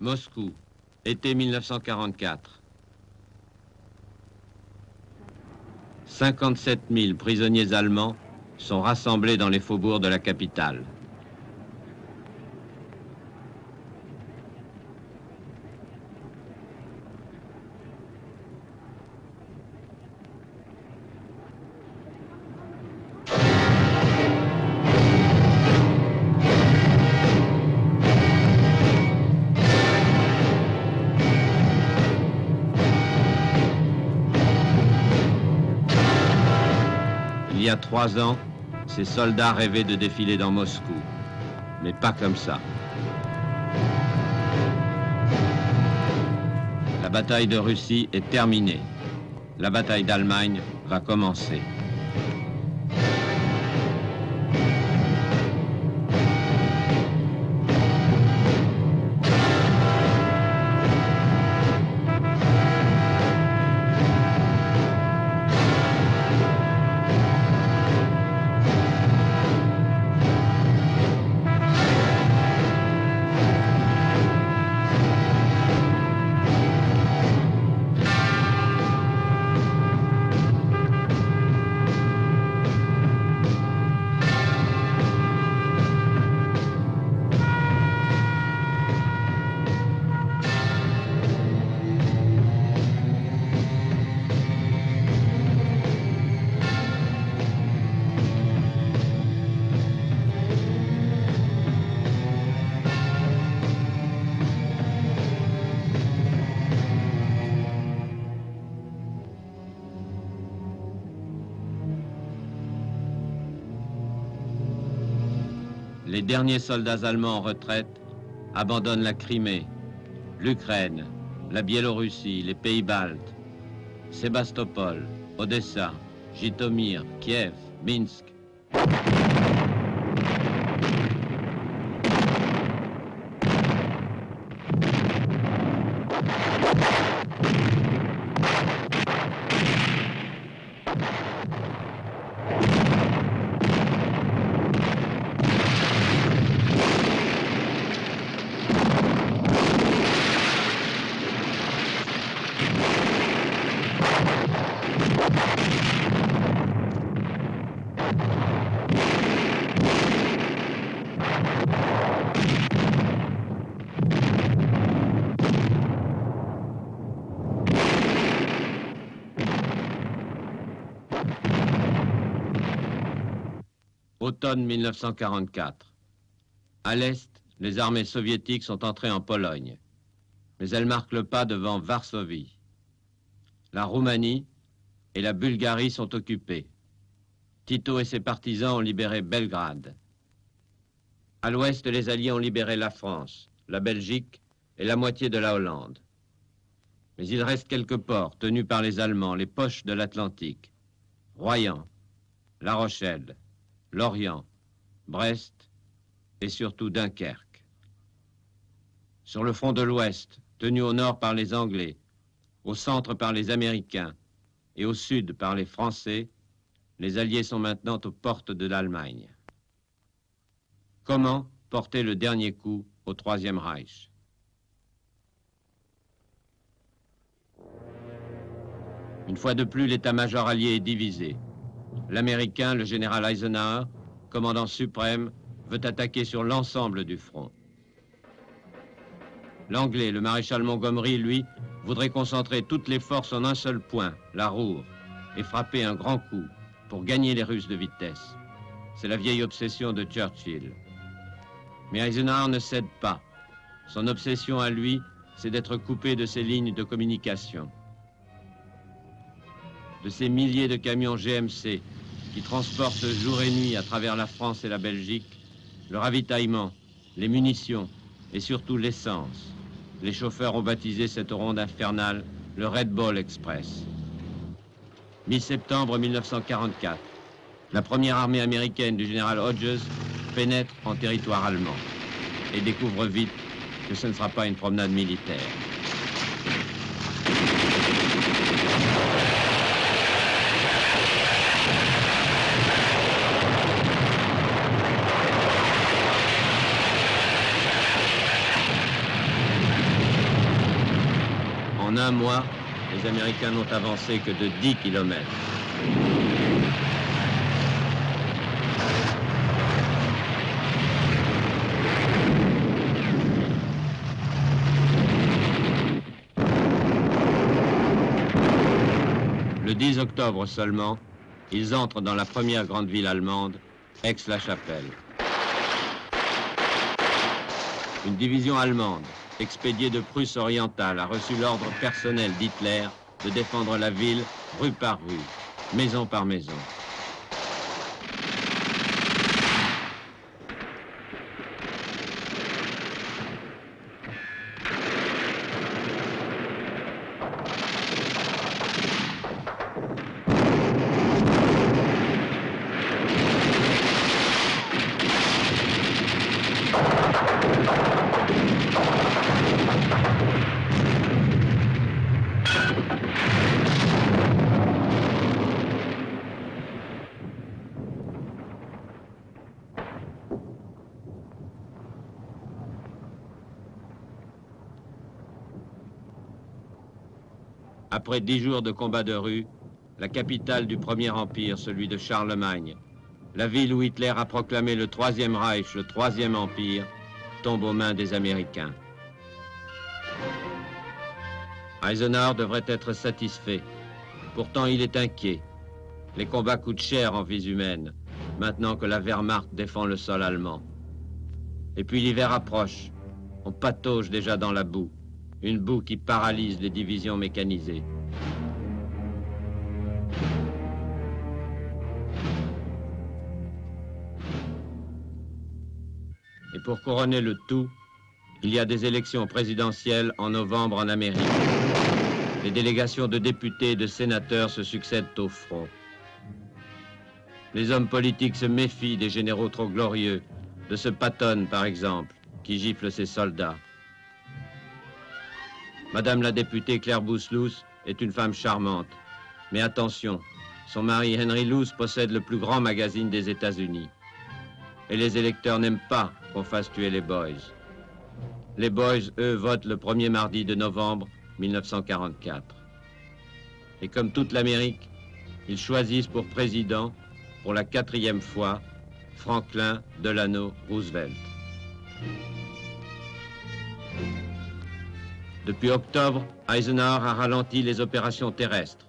Moscou, été 1944. 57 000 prisonniers allemands sont rassemblés dans les faubourgs de la capitale. Il y a 3 ans, ces soldats rêvaient de défiler dans Moscou, mais pas comme ça. La bataille de Russie est terminée. La bataille d'Allemagne va commencer. Les derniers soldats allemands en retraite abandonnent la Crimée, l'Ukraine, la Biélorussie, les pays baltes, Sébastopol, Odessa, Jitomir, Kiev, Minsk. Automne 1944. À l'est, les armées soviétiques sont entrées en Pologne, mais elles marquent le pas devant Varsovie. La Roumanie et la Bulgarie sont occupées. Tito et ses partisans ont libéré Belgrade. À l'ouest, les Alliés ont libéré la France, la Belgique et la moitié de la Hollande. Mais il reste quelques ports tenus par les Allemands, les poches de l'Atlantique. Royan, La Rochelle, Lorient, Brest et surtout Dunkerque. Sur le front de l'Ouest, tenu au nord par les Anglais, au centre par les Américains et au sud par les Français, les Alliés sont maintenant aux portes de l'Allemagne. Comment porter le dernier coup au Troisième Reich? Une fois de plus, l'état-major allié est divisé. L'Américain, le général Eisenhower, commandant suprême, veut attaquer sur l'ensemble du front. L'Anglais, le maréchal Montgomery, lui, voudrait concentrer toutes les forces en un seul point, la Ruhr, et frapper un grand coup pour gagner les Russes de vitesse. C'est la vieille obsession de Churchill. Mais Eisenhower ne cède pas. Son obsession à lui, c'est d'être coupé de ses lignes de communication. De ces milliers de camions GMC qui transportent jour et nuit à travers la France et la Belgique le ravitaillement, les munitions et surtout l'essence. Les chauffeurs ont baptisé cette ronde infernale le Red Ball Express. Mi-septembre 1944, la première armée américaine du général Hodges pénètre en territoire allemand et découvre vite que ce ne sera pas une promenade militaire. En un mois, les Américains n'ont avancé que de 10 kilomètres. Le 10 octobre seulement, ils entrent dans la première grande ville allemande, Aix-la-Chapelle. Une division allemande, expédiée de Prusse orientale, a reçu l'ordre personnel d'Hitler de défendre la ville rue par rue, maison par maison. Après 10 jours de combats de rue, la capitale du Premier Empire, celui de Charlemagne, la ville où Hitler a proclamé le Troisième Reich, le Troisième Empire, tombe aux mains des Américains. Eisenhower devrait être satisfait. Pourtant, il est inquiet. Les combats coûtent cher en vies humaines, maintenant que la Wehrmacht défend le sol allemand. Et puis l'hiver approche. On patauge déjà dans la boue. Une boue qui paralyse les divisions mécanisées. Et pour couronner le tout, il y a des élections présidentielles en novembre en Amérique. Les délégations de députés et de sénateurs se succèdent au front. Les hommes politiques se méfient des généraux trop glorieux, de ce Patton par exemple, qui gifle ses soldats. Madame la députée Claire Boothe Luce est une femme charmante. Mais attention, son mari Henry Luce possède le plus grand magazine des États-Unis. Et les électeurs n'aiment pas qu'on fasse tuer les Boys. Les Boys, eux, votent le premier mardi de novembre 1944. Et comme toute l'Amérique, ils choisissent pour président, pour la 4e fois, Franklin Delano Roosevelt. Depuis octobre, Eisenhower a ralenti les opérations terrestres.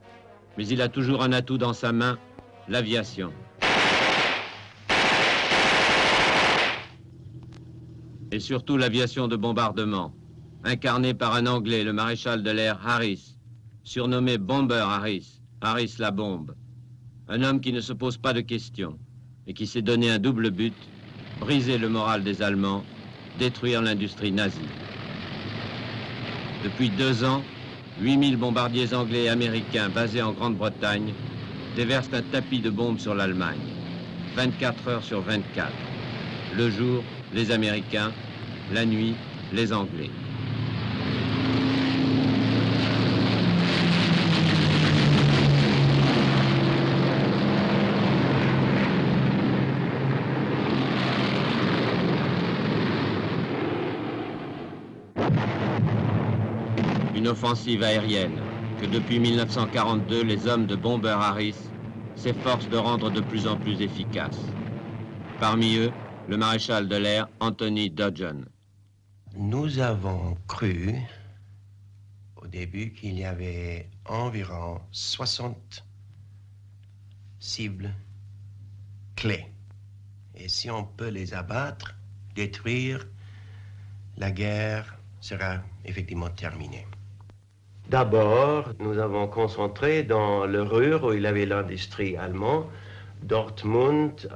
Mais il a toujours un atout dans sa main, l'aviation. Et surtout l'aviation de bombardement, incarnée par un Anglais, le maréchal de l'air Harris, surnommé Bomber Harris, Harris la bombe. Un homme qui ne se pose pas de questions et qui s'est donné un double but, briser le moral des Allemands, détruire l'industrie nazie. Depuis 2 ans, 8000 bombardiers anglais et américains basés en Grande-Bretagne déversent un tapis de bombes sur l'Allemagne, 24 heures sur 24. Le jour, les Américains, la nuit, les Anglais. Une offensive aérienne que depuis 1942, les hommes de Bomber Harris s'efforcent de rendre de plus en plus efficace. Parmi eux, le maréchal de l'air Anthony Dodgen. Nous avons cru au début qu'il y avait environ 60 cibles clés. Et si on peut les abattre, détruire, la guerre sera effectivement terminée. D'abord, nous avons concentré dans le Ruhr où il y avait l'industrie allemande, Dortmund,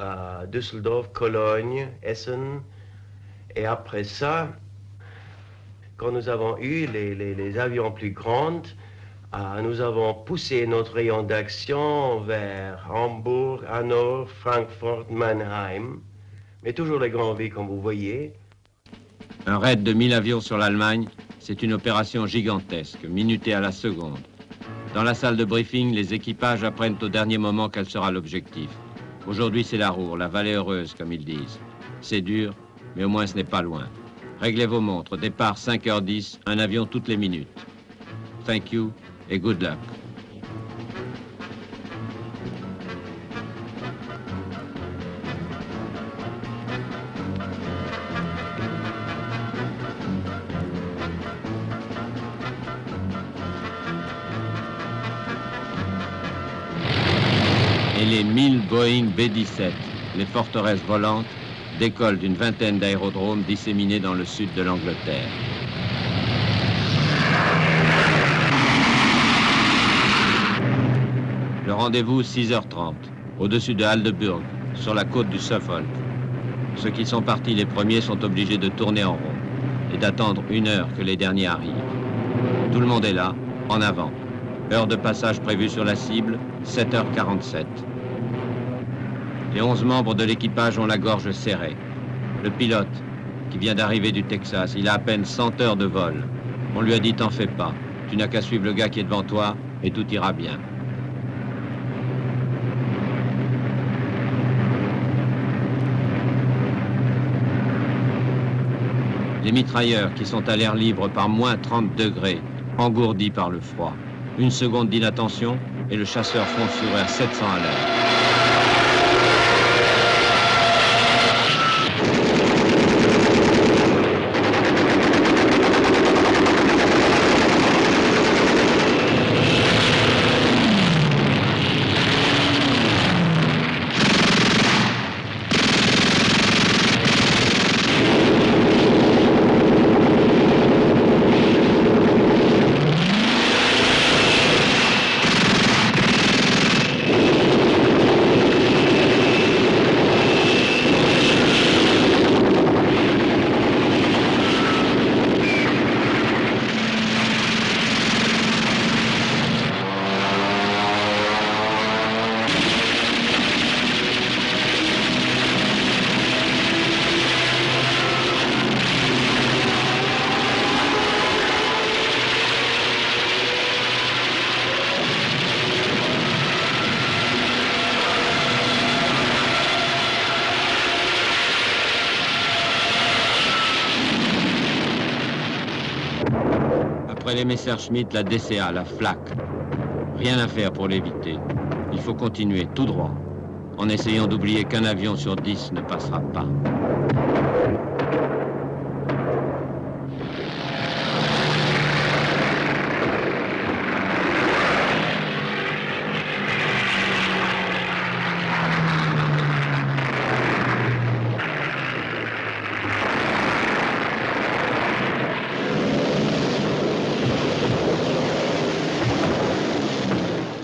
Düsseldorf, Cologne, Essen. Et après ça, quand nous avons eu les avions plus grands, nous avons poussé notre rayon d'action vers Hambourg, Hanovre, Francfort, Mannheim. Mais toujours les grandes villes, comme vous voyez. Un raid de 1000 avions sur l'Allemagne, c'est une opération gigantesque, minutée à la seconde. Dans la salle de briefing, les équipages apprennent au dernier moment quel sera l'objectif. Aujourd'hui, c'est la Ruhr, la vallée heureuse, comme ils disent. C'est dur, mais au moins ce n'est pas loin. Réglez vos montres, départ 5h10, un avion toutes les minutes. thank you et good luck. Et les 1000 Boeing B-17, les forteresses volantes, décollent d'une vingtaine d'aérodromes disséminés dans le sud de l'Angleterre. Le rendez-vous 6h30, au-dessus de Aldeburgh, sur la côte du Suffolk. Ceux qui sont partis les premiers sont obligés de tourner en rond et d'attendre 1 heure que les derniers arrivent. Tout le monde est là, en avant. Heure de passage prévue sur la cible, 7h47. Les 11 membres de l'équipage ont la gorge serrée. Le pilote, qui vient d'arriver du Texas, il a à peine 100 heures de vol. On lui a dit « t'en fais pas, tu n'as qu'à suivre le gars qui est devant toi et tout ira bien ». Les mitrailleurs qui sont à l'air libre par moins 30 degrés, engourdis par le froid. 1 seconde d'inattention et le chasseur fonce sur vers 700 à l'heure. Après les Messerschmitt, la DCA, la Flak. Rien à faire pour l'éviter. Il faut continuer tout droit, en essayant d'oublier qu'un avion sur 10 ne passera pas.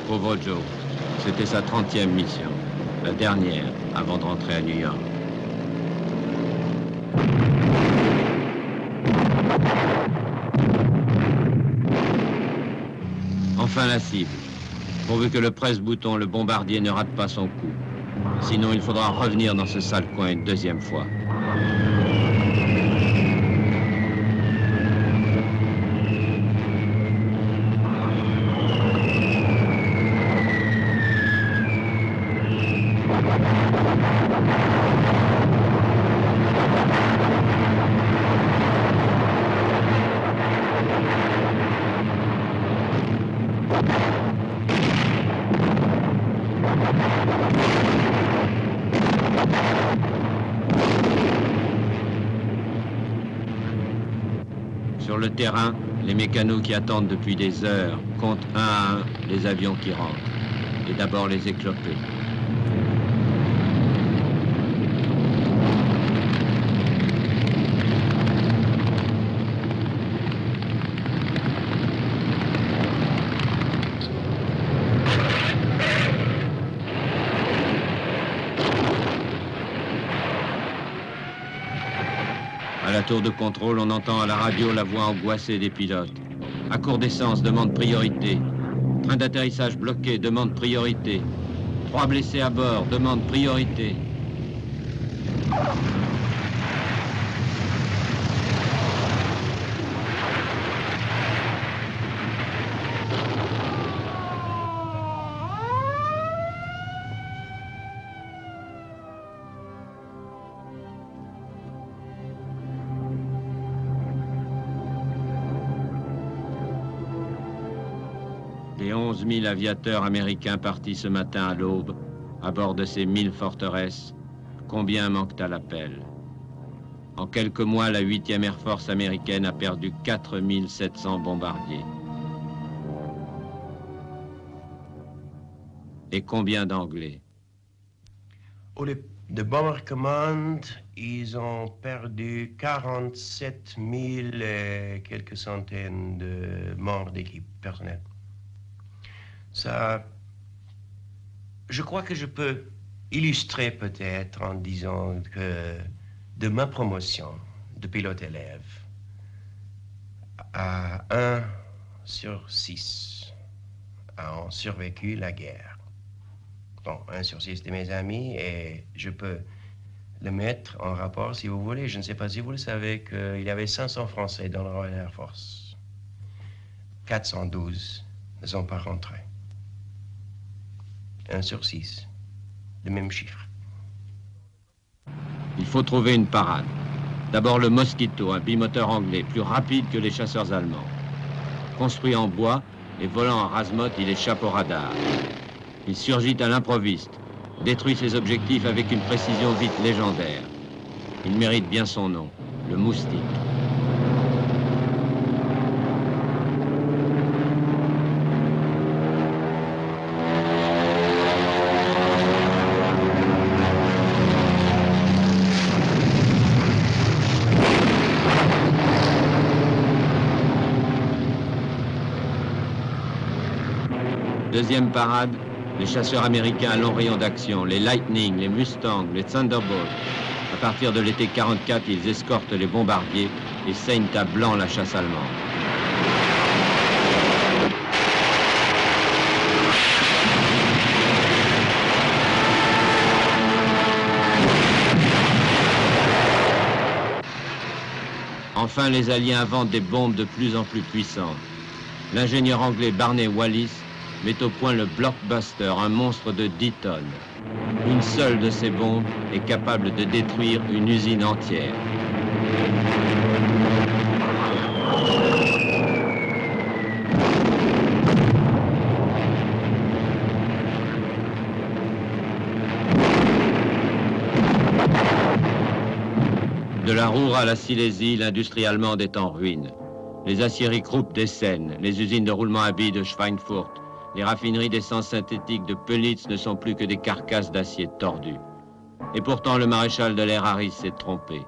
Pauvre Joe, c'était sa 30e mission, la dernière avant de rentrer à New York. Enfin la cible, pourvu que le presse-bouton, le bombardier, ne rate pas son coup. Sinon il faudra revenir dans ce sale coin une 2e fois. Sur le terrain, les mécanos qui attendent depuis des heures comptent 1 à 1 les avions qui rentrent, et d'abord les éclopés. À la tour de contrôle, on entend à la radio la voix angoissée des pilotes. À court d'essence, demande priorité. Train d'atterrissage bloqué, demande priorité. 3 blessés à bord, demande priorité. Des 11 000 aviateurs américains partis ce matin à l'aube, à bord de ces 1000 forteresses, combien manquent à l'appel? En quelques mois, la 8e Air Force américaine a perdu 4 700 bombardiers. Et combien d'Anglais? De Bomber Command, ils ont perdu 47 000 et quelques centaines de membres d'équipe personnelle. Ça, je crois que je peux illustrer peut-être en disant que de ma promotion de pilote-élève à 1 sur 6 ont survécu la guerre. Bon, 1 sur 6 de mes amis, et je peux le mettre en rapport si vous voulez. Je ne sais pas si vous le savez qu'il y avait 500 Français dans la Royal Air Force. 412 ne sont pas rentrés. 1 sur 6, le même chiffre. Il faut trouver une parade. D'abord le Mosquito, un bimoteur anglais, plus rapide que les chasseurs allemands. Construit en bois et volant en rase-motte, il échappe au radar. Il surgit à l'improviste, détruit ses objectifs avec une précision vite légendaire. Il mérite bien son nom, le Moustique. Deuxième parade, les chasseurs américains à long rayon d'action, les Lightning, les Mustangs, les Thunderbolts. À partir de l'été 44, ils escortent les bombardiers et saignent à blanc la chasse allemande. Enfin, les Alliés inventent des bombes de plus en plus puissantes. L'ingénieur anglais Barney Wallis met au point le Blockbuster, un monstre de 10 tonnes. Une seule de ces bombes est capable de détruire une usine entière. De la Ruhr à la Silésie, l'industrie allemande est en ruine. Les aciéries Krupp d'Essen, les usines de roulement à billes de Schweinfurt, les raffineries d'essence synthétique de Pölitz ne sont plus que des carcasses d'acier tordues. Et pourtant, le maréchal de l'air Harris s'est trompé.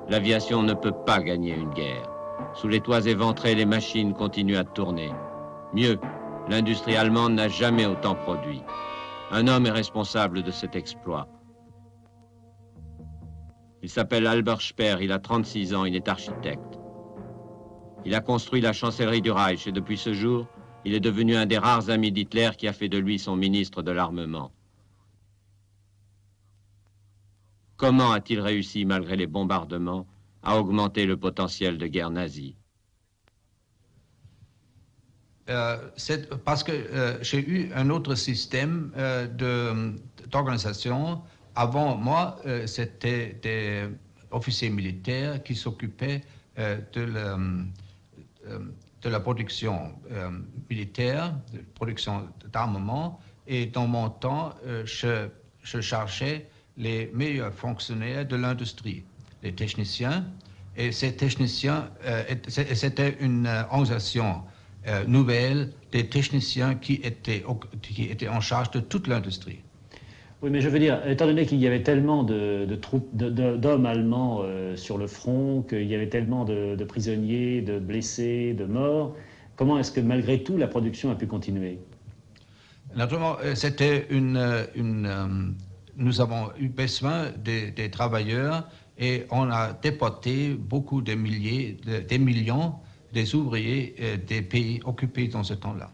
L'aviation ne peut pas gagner une guerre. Sous les toits éventrés, les machines continuent à tourner. Mieux, l'industrie allemande n'a jamais autant produit. Un homme est responsable de cet exploit. Il s'appelle Albert Speer, il a 36 ans, il est architecte. Il a construit la chancellerie du Reich et depuis ce jour, il est devenu un des rares amis d'Hitler qui a fait de lui son ministre de l'armement. Comment a-t-il réussi, malgré les bombardements, à augmenter le potentiel de guerre nazie? C'est parce que j'ai eu un autre système d'organisation. Avant moi, c'était des officiers militaires qui s'occupaient de la production militaire, de la production d'armement. Et dans mon temps, je chargeais les meilleurs fonctionnaires de l'industrie, les techniciens. Et ces techniciens, c'était une organisation nouvelle des techniciens qui étaient en charge de toute l'industrie. Oui, mais je veux dire, étant donné qu'il y avait tellement de troupes, d'hommes allemands sur le front, qu'il y avait tellement de prisonniers, de blessés, de morts, comment est-ce que malgré tout la production a pu continuer? Naturellement, c'était nous avons eu besoin des travailleurs et on a déporté beaucoup des millions des ouvriers des pays occupés dans ce temps-là.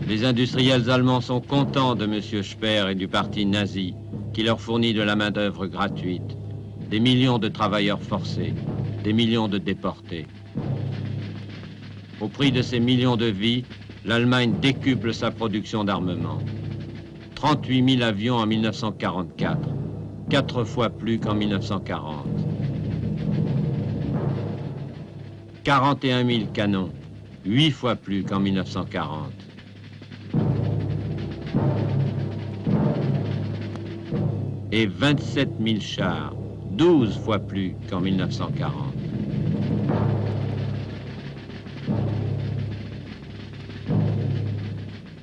Les industriels allemands sont contents de M. Speer et du parti nazi, qui leur fournit de la main-d'œuvre gratuite, des millions de travailleurs forcés, des millions de déportés. Au prix de ces millions de vies, l'Allemagne décuple sa production d'armement. 38 000 avions en 1944, 4 fois plus qu'en 1940. 41 000 canons, 8 fois plus qu'en 1940. Et 27 000 chars, 12 fois plus qu'en 1940.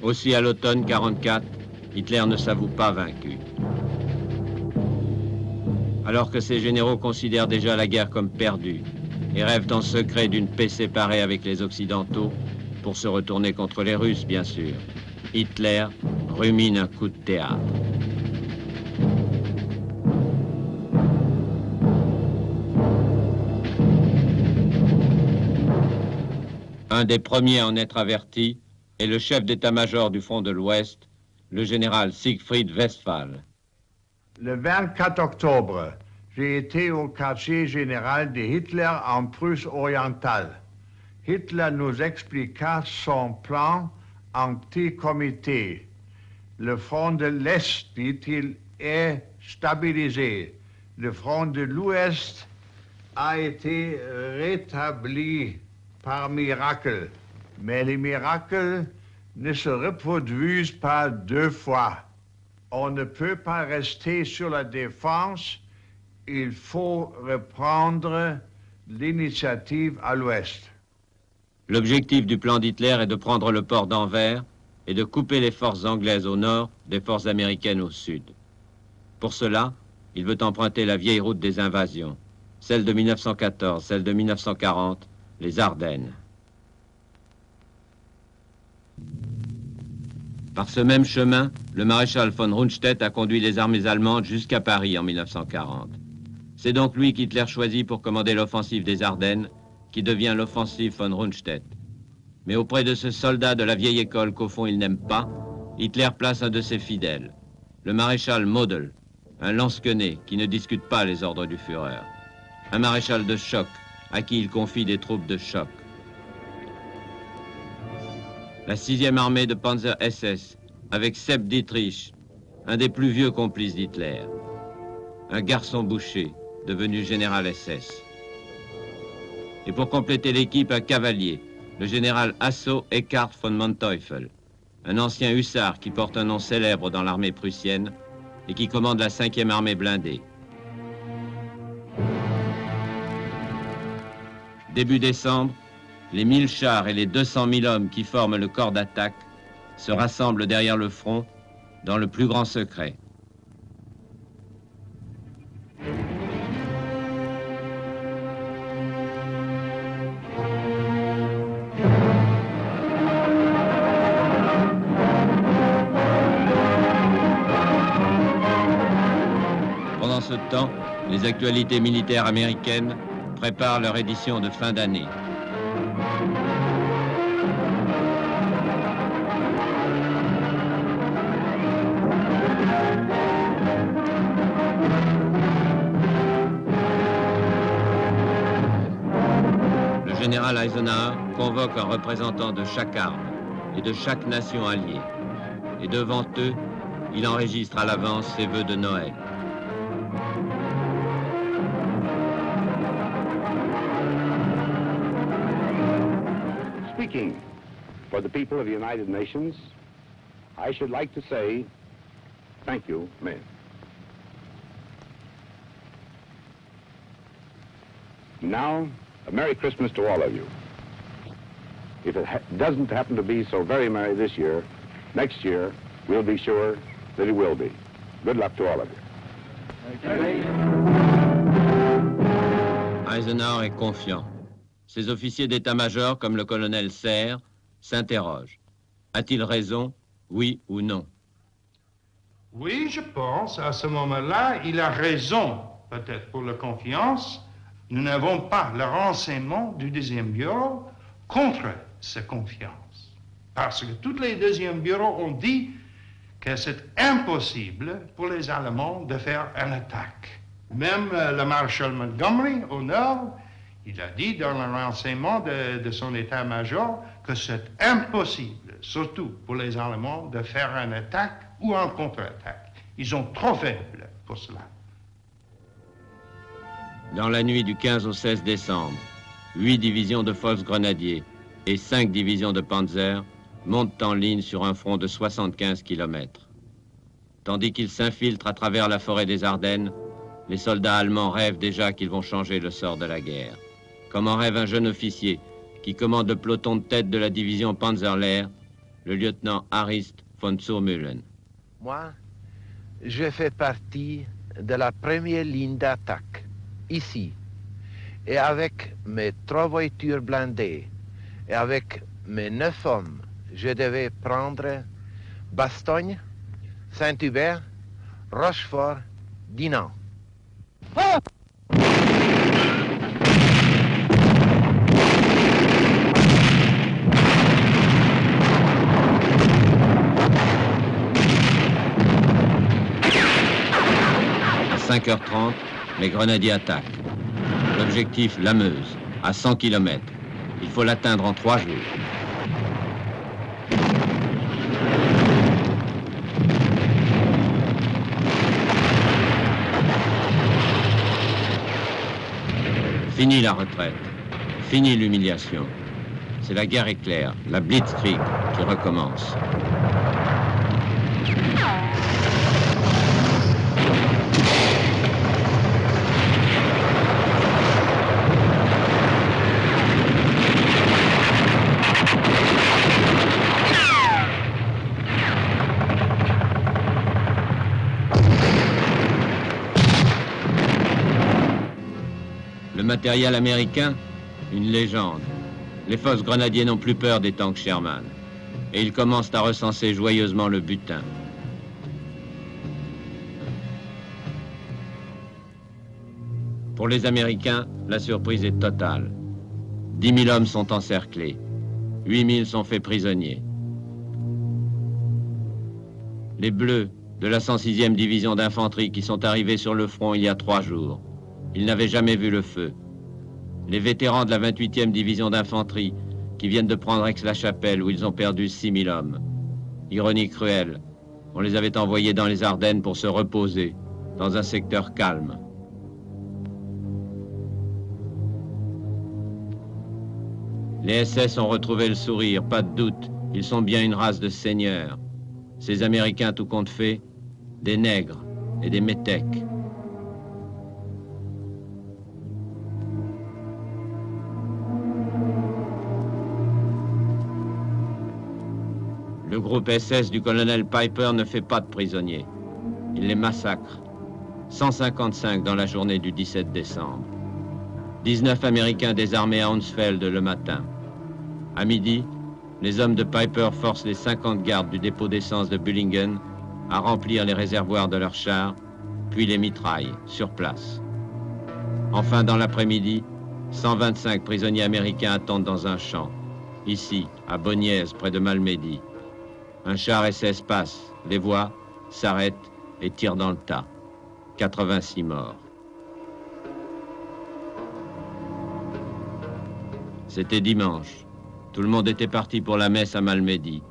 Aussi à l'automne 44, Hitler ne s'avoue pas vaincu. Alors que ses généraux considèrent déjà la guerre comme perdue et rêvent en secret d'une paix séparée avec les Occidentaux, pour se retourner contre les Russes, bien sûr, Hitler rumine un coup de théâtre. Un des premiers à en être averti est le chef d'état-major du front de l'Ouest, le général Siegfried Westphal. Le 24 octobre, j'ai été au quartier général de Hitler en Prusse orientale. Hitler nous expliqua son plan en petit comité. Le front de l'Est, dit-il, est stabilisé. Le front de l'Ouest a été rétabli par miracle. Mais les miracles ne se reproduisent pas deux fois. On ne peut pas rester sur la défense. Il faut reprendre l'initiative à l'Ouest. L'objectif du plan d'Hitler est de prendre le port d'Anvers et de couper les forces anglaises au nord des forces américaines au sud. Pour cela, il veut emprunter la vieille route des invasions, celle de 1914, celle de 1940, les Ardennes. Par ce même chemin, le maréchal von Rundstedt a conduit les armées allemandes jusqu'à Paris en 1940. C'est donc lui qu'Hitler choisit pour commander l'offensive des Ardennes, qui devient l'offensive von Rundstedt. Mais auprès de ce soldat de la vieille école qu'au fond il n'aime pas, Hitler place un de ses fidèles, le maréchal Model, un lansquenet qui ne discute pas les ordres du Führer, un maréchal de choc à qui il confie des troupes de choc. La 6e armée de Panzer SS, avec Sepp Dietrich, un des plus vieux complices d'Hitler, un garçon boucher, devenu général SS. Et pour compléter l'équipe, un cavalier, le général Hasso Eckhard von Manteuffel, un ancien hussard qui porte un nom célèbre dans l'armée prussienne et qui commande la 5e armée blindée. Début décembre, les 1000 chars et les 200 000 hommes qui forment le corps d'attaque se rassemblent derrière le front dans le plus grand secret. Pendant ce temps, les actualités militaires américaines préparent leur édition de fin d'année. Le général Eisenhower convoque un représentant de chaque arme et de chaque nation alliée. Et devant eux, il enregistre à l'avance ses vœux de Noël. Speaking for the people of the United Nations, I should like to say thank you, men. Now, a Merry Christmas to all of you. If it doesn't happen to be so very merry this year, next year, we'll be sure that it will be. Good luck to all of you. Eisenhower est confiant. Ses officiers d'état-major, comme le colonel Serre, s'interrogent. A-t-il raison, oui ou non? Oui, je pense, à ce moment-là, il a raison, peut-être pour la confiance. Nous n'avons pas le renseignement du deuxième bureau contre cette confiance. Parce que tous les deuxièmes bureaux ont dit que c'est impossible pour les Allemands de faire une attaque. Même le maréchal Montgomery, au nord, il a dit dans le renseignement de son état-major que c'est impossible, surtout pour les Allemands, de faire une attaque ou une contre-attaque. Ils sont trop faibles pour cela. Dans la nuit du 15 au 16 décembre, 8 divisions de Volksgrenadiers, et 5 divisions de Panzer montent en ligne sur un front de 75 km. Tandis qu'ils s'infiltrent à travers la forêt des Ardennes, les soldats allemands rêvent déjà qu'ils vont changer le sort de la guerre. Comme en rêve un jeune officier qui commande le peloton de tête de la division Panzerlehr, le lieutenant Arist von Zurmühlen. Moi, je fais partie de la première ligne d'attaque, ici. Et avec mes 3 voitures blindées et avec mes 9 hommes, je devais prendre Bastogne, Saint-Hubert, Rochefort, Dinant. Ah! À 5h30, les grenadiers attaquent. L'objectif, la Meuse, à 100 km. Il faut l'atteindre en 3 jours. Fini la retraite, fini l'humiliation. C'est la guerre éclair, la Blitzkrieg qui recommence. Le matériel américain, une légende. Les forces grenadiers n'ont plus peur des tanks Sherman. Et ils commencent à recenser joyeusement le butin. Pour les Américains, la surprise est totale. 10 000 hommes sont encerclés. 8 000 sont faits prisonniers. Les Bleus de la 106e division d'infanterie qui sont arrivés sur le front il y a 3 jours. Ils n'avaient jamais vu le feu. Les vétérans de la 28e division d'infanterie qui viennent de prendre Aix-la-Chapelle où ils ont perdu 6 000 hommes. Ironie cruelle, on les avait envoyés dans les Ardennes pour se reposer, dans un secteur calme. Les SS ont retrouvé le sourire, pas de doute, ils sont bien une race de seigneurs. Ces Américains tout compte fait, des nègres et des métèques. Le groupe SS du colonel Piper ne fait pas de prisonniers. Il les massacre. 155 dans la journée du 17 décembre. 19 Américains désarmés à Hounsfeld le matin. À midi, les hommes de Piper forcent les 50 gardes du dépôt d'essence de Bullingen à remplir les réservoirs de leurs chars, puis les mitraillent sur place. Enfin, dans l'après-midi, 125 prisonniers américains attendent dans un champ, ici, à Bonniez, près de Malmedy. Un char SS passe, les voit, s'arrête et tire dans le tas. 86 morts. C'était dimanche. Tout le monde était parti pour la messe à Malmedy.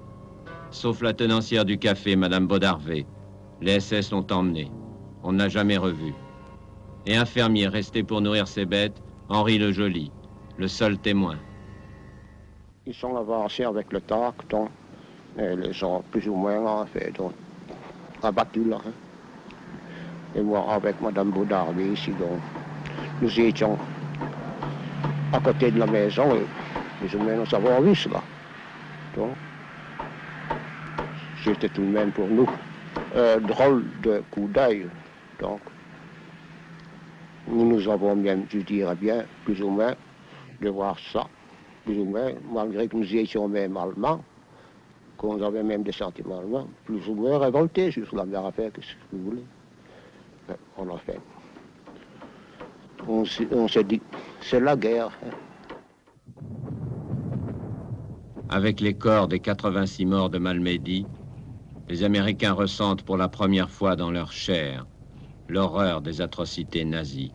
Sauf la tenancière du café, Madame Bodarvé. Les SS l'ont emmenée. On ne l'a jamais revue. Et un fermier resté pour nourrir ses bêtes, Henri le Joli, le seul témoin. Ils sont avancés avec le tracton. Et les ont plus ou moins en fait, donc, abattus là. Hein. Et moi, avec Madame Bodarvé ici, donc, nous étions à côté de la maison et plus ou moins nous avons vu cela. Donc, c'était tout de même pour nous drôle de coup d'œil. Donc, nous avons même, je dirais bien, plus ou moins, de voir ça, plus ou moins, malgré que nous étions même allemands, qu'on avait même des sentiments allemands, plus ou moins révoltés sur la même affaire que ce que vous voulez. On a fait. On s'est dit, c'est la guerre. Hein. Avec les corps des 86 morts de Malmedy, les Américains ressentent pour la première fois dans leur chair l'horreur des atrocités nazies.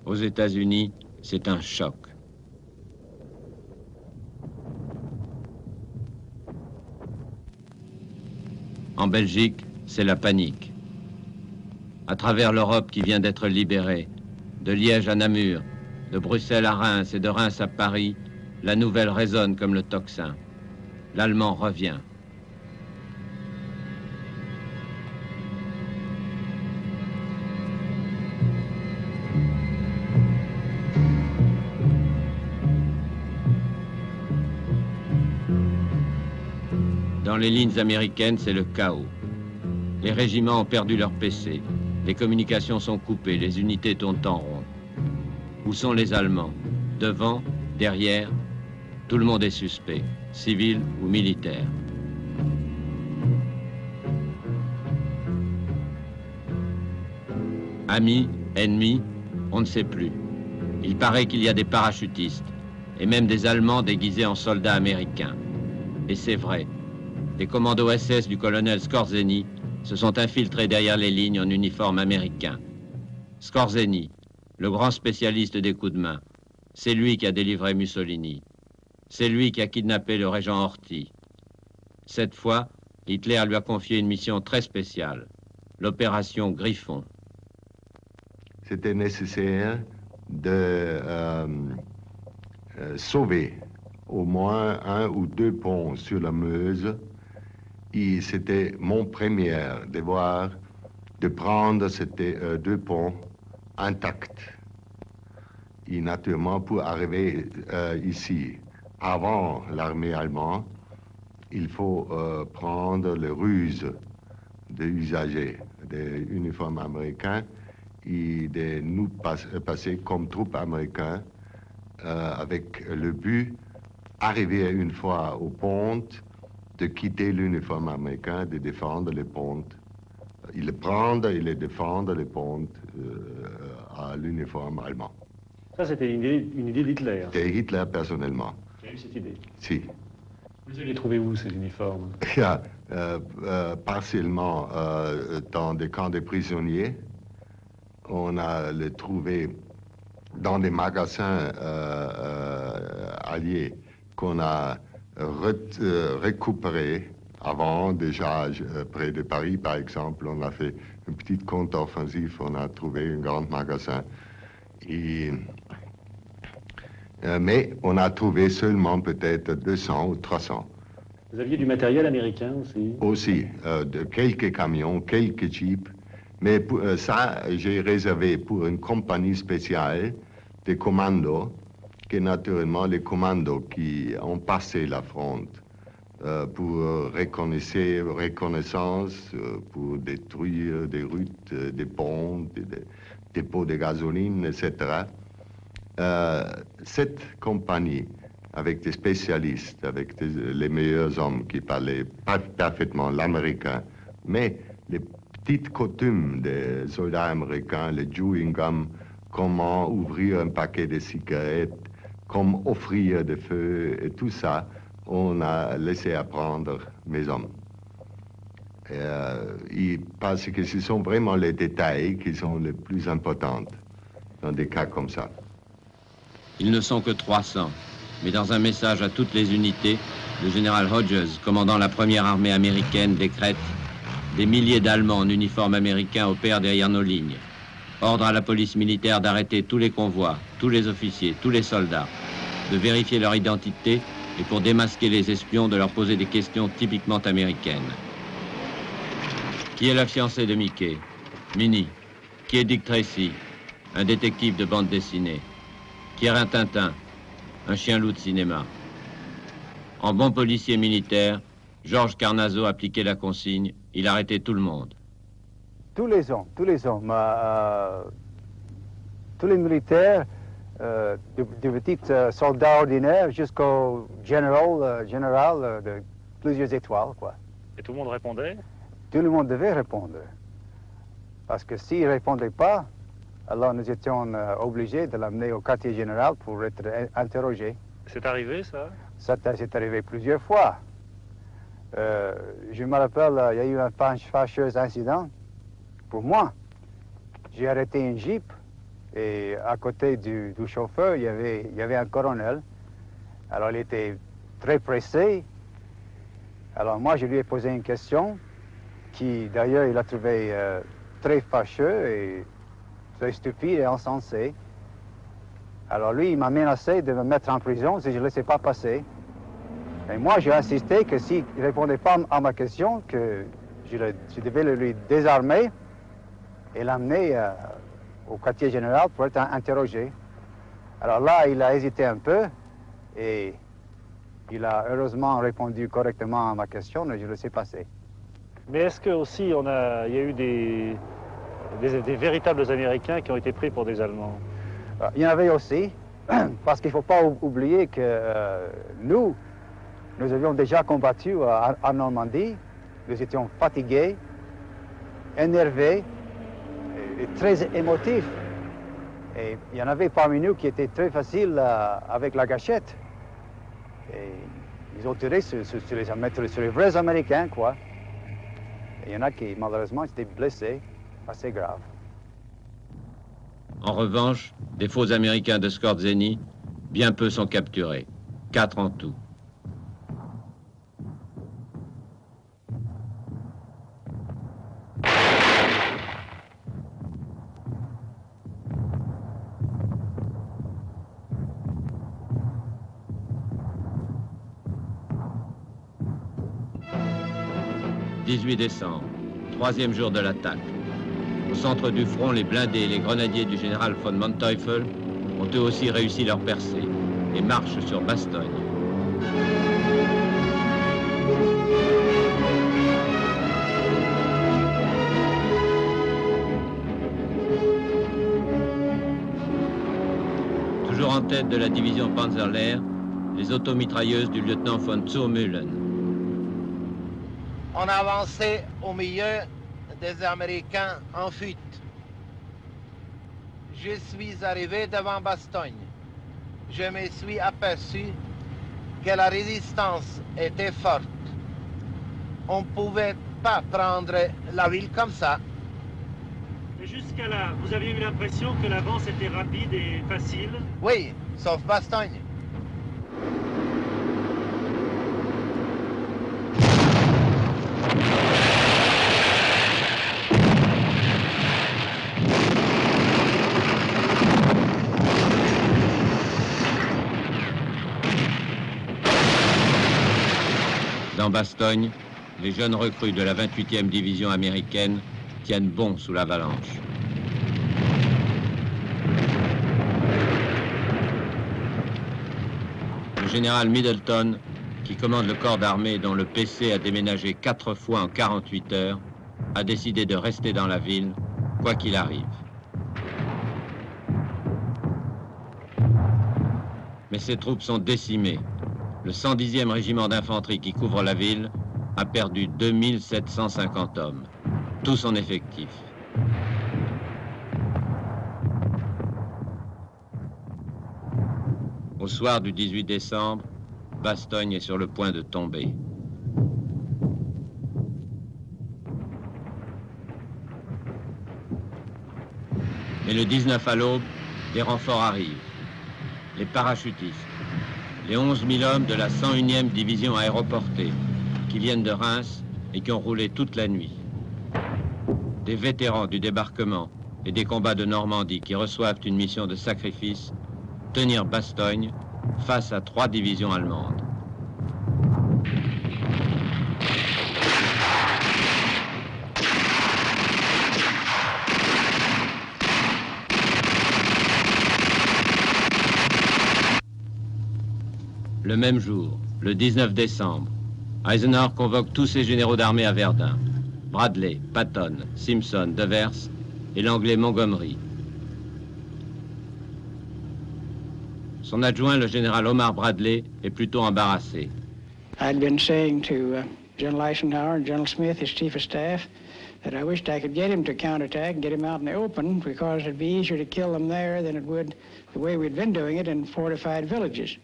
Aux États-Unis, c'est un choc. En Belgique, c'est la panique. À travers l'Europe qui vient d'être libérée, de Liège à Namur, de Bruxelles à Reims et de Reims à Paris, la nouvelle résonne comme le tocsin. L'Allemand revient. Dans les lignes américaines, c'est le chaos. Les régiments ont perdu leur PC. Les communications sont coupées, les unités tournent en rond. Où sont les Allemands? Devant, derrière, tout le monde est suspect, civil ou militaire. Amis, ennemis, on ne sait plus. Il paraît qu'il y a des parachutistes, et même des Allemands déguisés en soldats américains. Et c'est vrai. Les commandos SS du colonel Skorzeny se sont infiltrés derrière les lignes en uniforme américain. Skorzeny, le grand spécialiste des coups de main, c'est lui qui a délivré Mussolini. C'est lui qui a kidnappé le régent Horthy. Cette fois, Hitler lui a confié une mission très spéciale, l'opération Griffon. C'était nécessaire de sauver au moins 1 ou 2 ponts sur la Meuse. Et c'était mon premier devoir de prendre ces 2 ponts intacts. Et naturellement, pour arriver ici, avant l'armée allemande, il faut prendre les ruses des usagers des uniformes américains et de nous passer comme troupes américaines avec le but d'arriver une fois aux pontes, de quitter l'uniforme américain, de défendre les pontes. Ils prennent et les défendent les pontes à l'uniforme allemand. Ça, c'était une idée d'Hitler. C'était Hitler personnellement. Qui a eu cette idée? Si. Vous allez trouver où ces uniformes? Il y a partiellement dans des camps de prisonniers. On a les trouvé dans des magasins alliés qu'on a récupérés avant, déjà près de Paris par exemple. On a fait une petite contre-offensive, on a trouvé un grand magasin. Et, mais on a trouvé seulement peut-être 200 ou 300. Vous aviez du matériel américain aussi? Aussi, de quelques camions, quelques jeeps. Mais pour, ça, j'ai réservé pour une compagnie spéciale des commandos, qui naturellement les commandos qui ont passé la fronte pour reconnaissance, pour détruire des routes, des ponts, des dépôts de gasoline, etc. Cette compagnie, avec des spécialistes, avec les meilleurs hommes qui parlaient pas parfaitement l'américain, mais les petites coutumes des soldats américains, le chewing gum, comment ouvrir un paquet de cigarettes, comment offrir des feux, et tout ça, on a laissé apprendre mes hommes. Parce que ce sont vraiment les détails qui sont les plus importants dans des cas comme ça. Ils ne sont que 300, mais dans un message à toutes les unités, le général Hodges, commandant la première armée américaine, décrète « Des milliers d'Allemands en uniforme américain opèrent derrière nos lignes. Ordre à la police militaire d'arrêter tous les convois, tous les officiers, tous les soldats, de vérifier leur identité et pour démasquer les espions, de leur poser des questions typiquement américaines. Qui est la fiancée de Mickey? Minnie. Qui est Dick Tracy? Un détective de bande dessinée. Qui est Rintintin? Un chien-loup de cinéma. En bon policier militaire, Georges Carnazo appliquait la consigne, il arrêtait tout le monde. Tous les hommes, tous les militaires, des petits soldats ordinaires jusqu'au général de plusieurs étoiles, quoi. Et tout le monde répondait? Tout le monde devait répondre. Parce que s'il ne répondait pas, alors nous étions obligés de l'amener au quartier général pour être interrogé. C'est arrivé, ça? Ça c'est arrivé plusieurs fois. Je me rappelle, il y a eu un fâcheux incident. Pour moi, j'ai arrêté un jeep Et à côté du chauffeur, il y avait un colonel. Alors il était très pressé. Alors moi, je lui ai posé une question qui, d'ailleurs, il a trouvé très fâcheux et très stupide et insensé. Alors lui, il m'a menacé de me mettre en prison si je ne laissais pas passer. Et moi, j'ai insisté que s'il ne répondait pas à ma question, que je devais lui désarmer et l'amener au quartier général pour être interrogé. Alors là, il a hésité un peu et il a heureusement répondu correctement à ma question et je le laissais passer. Mais est-ce que aussi il y a eu des véritables Américains qui ont été pris pour des Allemands? Il y en avait aussi, parce qu'il ne faut pas oublier que nous avions déjà combattu en Normandie, nous étions fatigués, énervés et très émotifs. Et il y en avait parmi nous qui étaient très faciles avec la gâchette. Et ils ont tiré sur les vrais Américains, quoi. Et il y en a qui, malheureusement, étaient blessés, assez graves. En revanche, des faux Américains de Skorzeny, bien peu sont capturés. 4 en tout. « 18 décembre, 3e jour de l'attaque. Au centre du front, les blindés et les grenadiers du général von Manteuffel ont eux aussi réussi leur percée et marchent sur Bastogne. Toujours en tête de la division Panzerlehr, les automitrailleuses du lieutenant von Zurmühlen. On avançait au milieu des Américains en fuite. Je suis arrivé devant Bastogne. Je me suis aperçu que la résistance était forte. On ne pouvait pas prendre la ville comme ça. Mais jusqu'à là, vous aviez eu l'impression que l'avance était rapide et facile? Oui, sauf Bastogne. Dans Bastogne, les jeunes recrues de la 28e division américaine tiennent bon sous l'avalanche. Le général Middleton, qui commande le corps d'armée dont le PC a déménagé 4 fois en 48 heures, a décidé de rester dans la ville, quoi qu'il arrive. Mais ses troupes sont décimées. Le 110e régiment d'infanterie qui couvre la ville a perdu 2750 hommes, tout son effectif. Au soir du 18 décembre, Bastogne est sur le point de tomber. Mais le 19 à l'aube, des renforts arrivent. Les parachutistes, les 11 000 hommes de la 101e division aéroportée, qui viennent de Reims et qui ont roulé toute la nuit. Des vétérans du débarquement et des combats de Normandie qui reçoivent une mission de sacrifice, tenir Bastogne face à 3 divisions allemandes. Le même jour, le 19 décembre, Eisenhower convoque tous ses généraux d'armée à Verdun. Bradley, Patton, Simpson, Devers et l'anglais Montgomery. Son adjoint, le général Omar Bradley, est plutôt embarrassé. I'd been saying to General Eisenhower and General Smith, his chief of staff, that I wished I could get him to counterattack, get him out in the open, because it'd be easier to kill them there than it would the way we'd been doing it in fortified villages.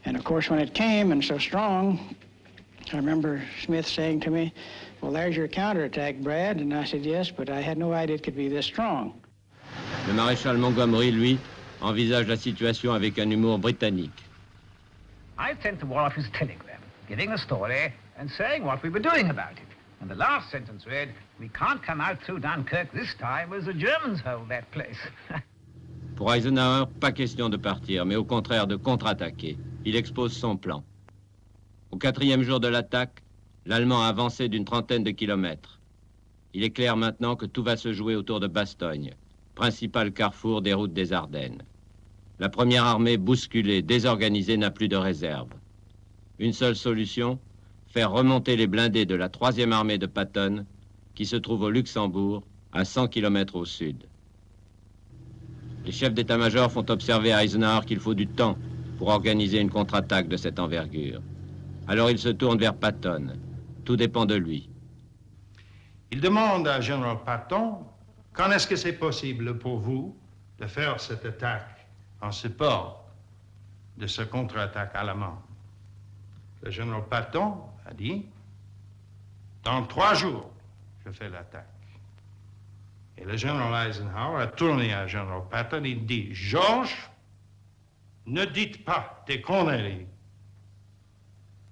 And of course, when it came and so strong, I remember Smith saying to me, "Well, there's your counterattack, Brad." And I said, "Yes, but I had no idea it could be this strong." Le maréchal Montgomery, lui, envisage la situation avec un humour britannique. I sent the War Office telling them, giving the story and saying what we were doing about it. And the last sentence read, "We can't come out through Dunkirk this time as the Germans hold that place." Pour Eisenhower, pas question de partir, mais au contraire de contre-attaquer. Il expose son plan. Au 4e jour de l'attaque, l'Allemand a avancé d'une trentaine de kilomètres. Il est clair maintenant que tout va se jouer autour de Bastogne, principal carrefour des routes des Ardennes. La première armée, bousculée, désorganisée, n'a plus de réserve. Une seule solution, faire remonter les blindés de la 3e armée de Patton, qui se trouve au Luxembourg, à 100 kilomètres au sud. Les chefs d'état-major font observer à Eisenhower qu'il faut du temps pour organiser une contre-attaque de cette envergure. Alors il se tourne vers Patton. Tout dépend de lui. Il demande à Général Patton, quand est-ce que c'est possible pour vous de faire cette attaque en support de ce contre-attaque allemand? Le général Patton a dit, dans 3 jours, je fais l'attaque. Et le général Eisenhower a tourné à général Patton, il dit, Georges, ne dites pas des conneries.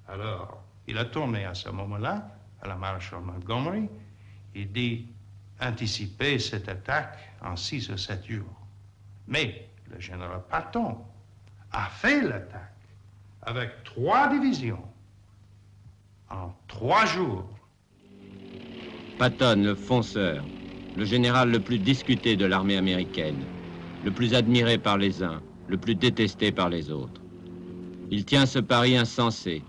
Alors, il a tourné à ce moment-là, à la maréchal Montgomery, il dit, anticiper cette attaque en 6 ou 7 jours. Mais le général Patton a fait l'attaque avec 3 divisions en 3 jours. Patton, le fonceur, le général le plus discuté de l'armée américaine, le plus admiré par les uns, le plus détesté par les autres. Il tient ce pari insensé,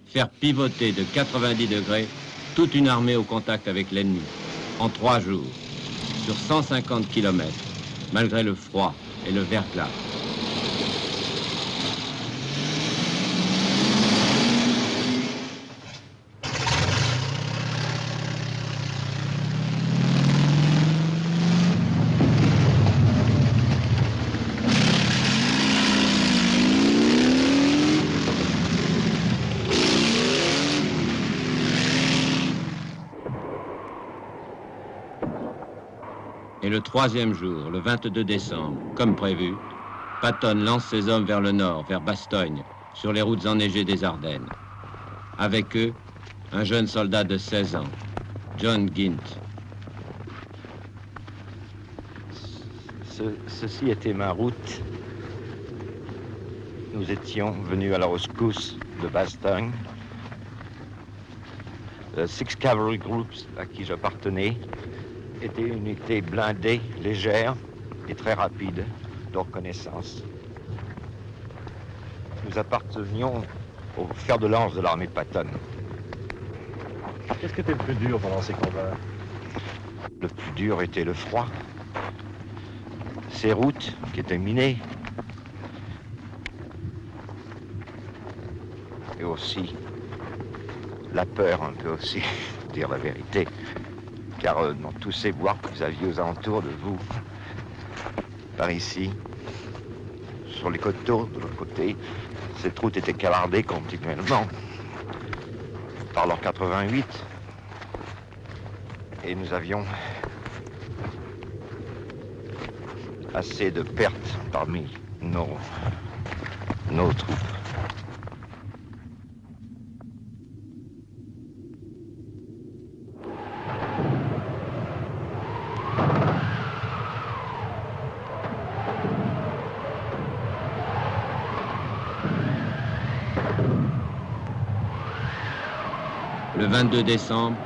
faire pivoter de 90 degrés toute une armée au contact avec l'ennemi, en 3 jours, sur 150 kilomètres, malgré le froid et le verglas. Et le 3e jour, le 22 décembre, comme prévu, Patton lance ses hommes vers le nord, vers Bastogne, sur les routes enneigées des Ardennes. Avec eux, un jeune soldat de 16 ans, John Gint. Ceci était ma route. Nous étions venus à la rescousse de Bastogne. Le 6 Cavalry Groups, à qui j'appartenais, était une unité blindée, légère et très rapide de reconnaissance. Nous appartenions au fer de lance de l'armée Patton. Qu'est-ce qui était le plus dur pendant ces combats? Le plus dur était le froid. Ces routes qui étaient minées. Et aussi la peur un peu aussi, pour dire la vérité. Car dans tous ces bois que vous aviez aux alentours de vous, par ici, sur les coteaux de l'autre côté, cette route était cavardée continuellement par leur 88. Et nous avions assez de pertes parmi nos troupes. Le 22 décembre,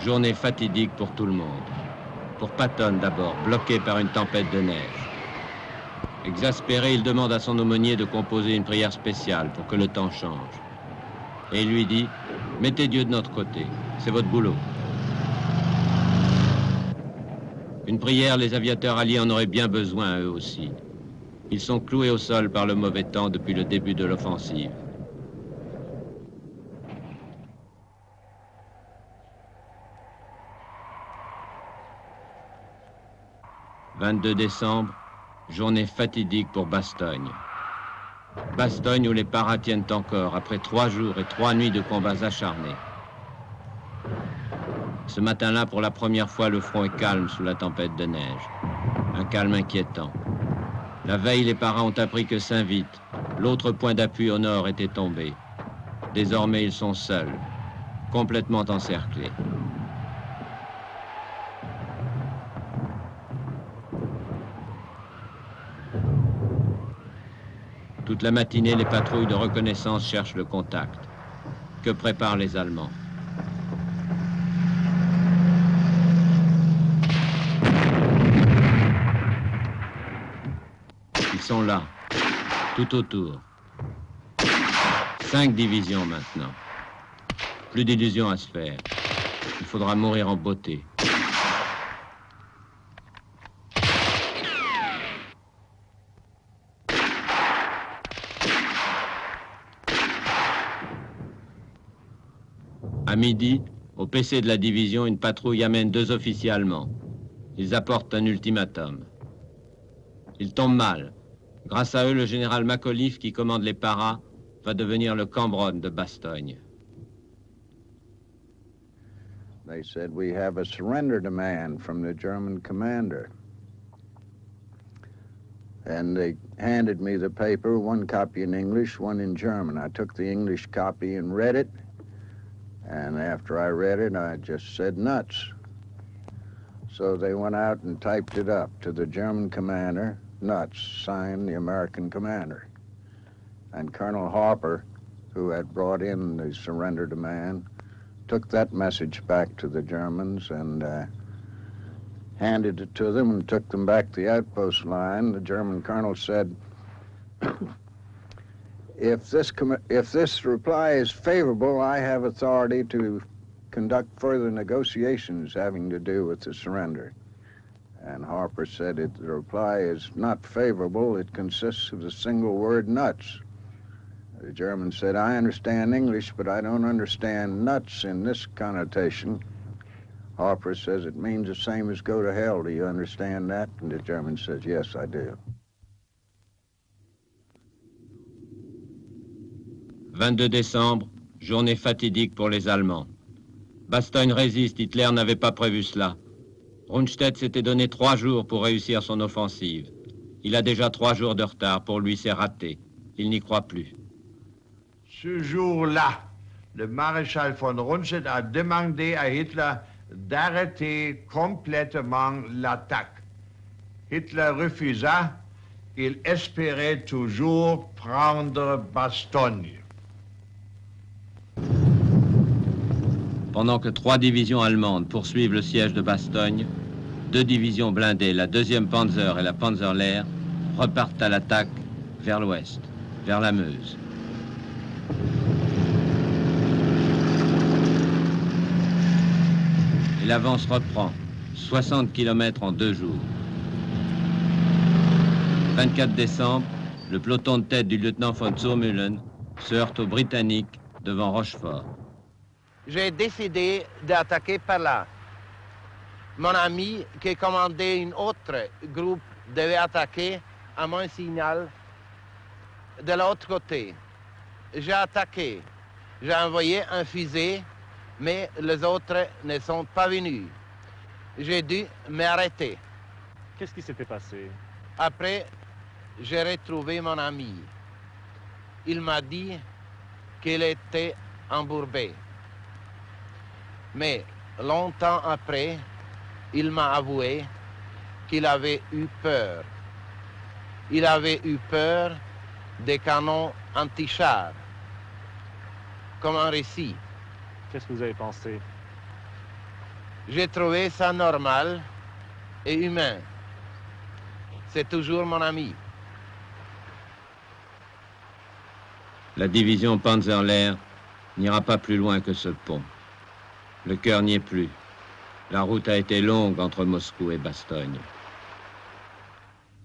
journée fatidique pour tout le monde. Pour Patton d'abord, bloqué par une tempête de neige. Exaspéré, il demande à son aumônier de composer une prière spéciale pour que le temps change. Et il lui dit, mettez Dieu de notre côté, c'est votre boulot. Une prière, les aviateurs alliés en auraient bien besoin eux aussi. Ils sont cloués au sol par le mauvais temps depuis le début de l'offensive. « 22 décembre, journée fatidique pour Bastogne. Bastogne où les paras tiennent encore après 3 jours et 3 nuits de combats acharnés. Ce matin-là, pour la première fois, le front est calme sous la tempête de neige. Un calme inquiétant. La veille, les paras ont appris que Saint-Vite, l'autre point d'appui au nord, était tombé. Désormais, ils sont seuls, complètement encerclés. Toute la matinée, les patrouilles de reconnaissance cherchent le contact. Que préparent les Allemands? Ils sont là, tout autour. 5 divisions maintenant. Plus d'illusions à se faire. Il faudra mourir en beauté. À midi, au PC de la division, une patrouille amène 2 officiers allemands. Ils apportent un ultimatum. Ils tombent mal. Grâce à eux, le général Macauliffe, qui commande les paras, va devenir le Cambronne de Bastogne. They said, we have a surrender demand from the German commander. And they handed me the paper, one copy in English, one in German. I took the English copy and read it. And after I read it, I just said nuts. So they went out and typed it up to the German commander, nuts, signed the American commander. And Colonel Harper, who had brought in the surrender demand, took that message back to the Germans and handed it to them and took them back to the outpost line. The German colonel said, if this reply is favorable, I have authority to conduct further negotiations having to do with the surrender. And Harper said, if the reply is not favorable, it consists of the single word nuts. The German said, I understand English, but I don't understand nuts in this connotation. Harper says, it means the same as go to hell. Do you understand that? And the German says, yes, I do. 22 décembre, journée fatidique pour les Allemands. Bastogne résiste, Hitler n'avait pas prévu cela. Rundstedt s'était donné 3 jours pour réussir son offensive. Il a déjà 3 jours de retard, pour lui c'est raté. Il n'y croit plus. Ce jour-là, le maréchal von Rundstedt a demandé à Hitler d'arrêter complètement l'attaque. Hitler refusa, il espérait toujours prendre Bastogne. Pendant que 3 divisions allemandes poursuivent le siège de Bastogne, 2 divisions blindées, la 2e Panzer et la Panzerlehr, repartent à l'attaque vers l'ouest, vers la Meuse. Et l'avance reprend, 60 km en 2 jours. 24 décembre, le peloton de tête du lieutenant von Zurmühlen se heurte aux Britanniques devant Rochefort. J'ai décidé d'attaquer par là. Mon ami qui commandait une autre groupe devait attaquer à mon signal de l'autre côté. J'ai attaqué. J'ai envoyé un fusil, mais les autres ne sont pas venus. J'ai dû m'arrêter. Qu'est-ce qui s'était passé? Après, j'ai retrouvé mon ami. Il m'a dit qu'il était embourbé. Mais longtemps après, il m'a avoué qu'il avait eu peur. Il avait eu peur des canons anti-chars, comme un récit. Qu'est-ce que vous avez pensé? J'ai trouvé ça normal et humain. C'est toujours mon ami. La division Panzerlehr n'ira pas plus loin que ce pont. Le cœur n'y est plus. La route a été longue entre Moscou et Bastogne.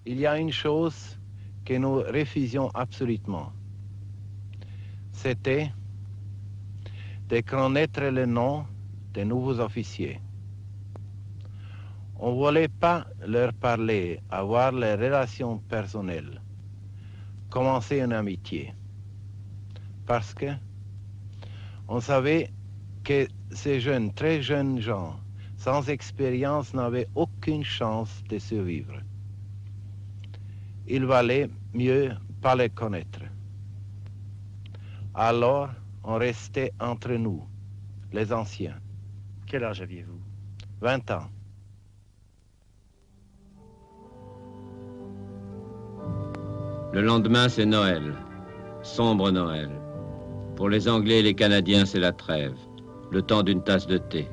Il y a une chose que nous refusions absolument. C'était de connaître le nom des nouveaux officiers. On ne voulait pas leur parler, avoir les relations personnelles, commencer une amitié. Parce que on savait que ces jeunes, très jeunes gens, sans expérience, n'avaient aucune chance de survivre. il valait mieux pas les connaître. Alors, on restait entre nous, les anciens. Quel âge aviez-vous? 20 ans. Le lendemain, c'est Noël. Sombre Noël. Pour les Anglais et les Canadiens, c'est la trêve. Le temps d'une tasse de thé.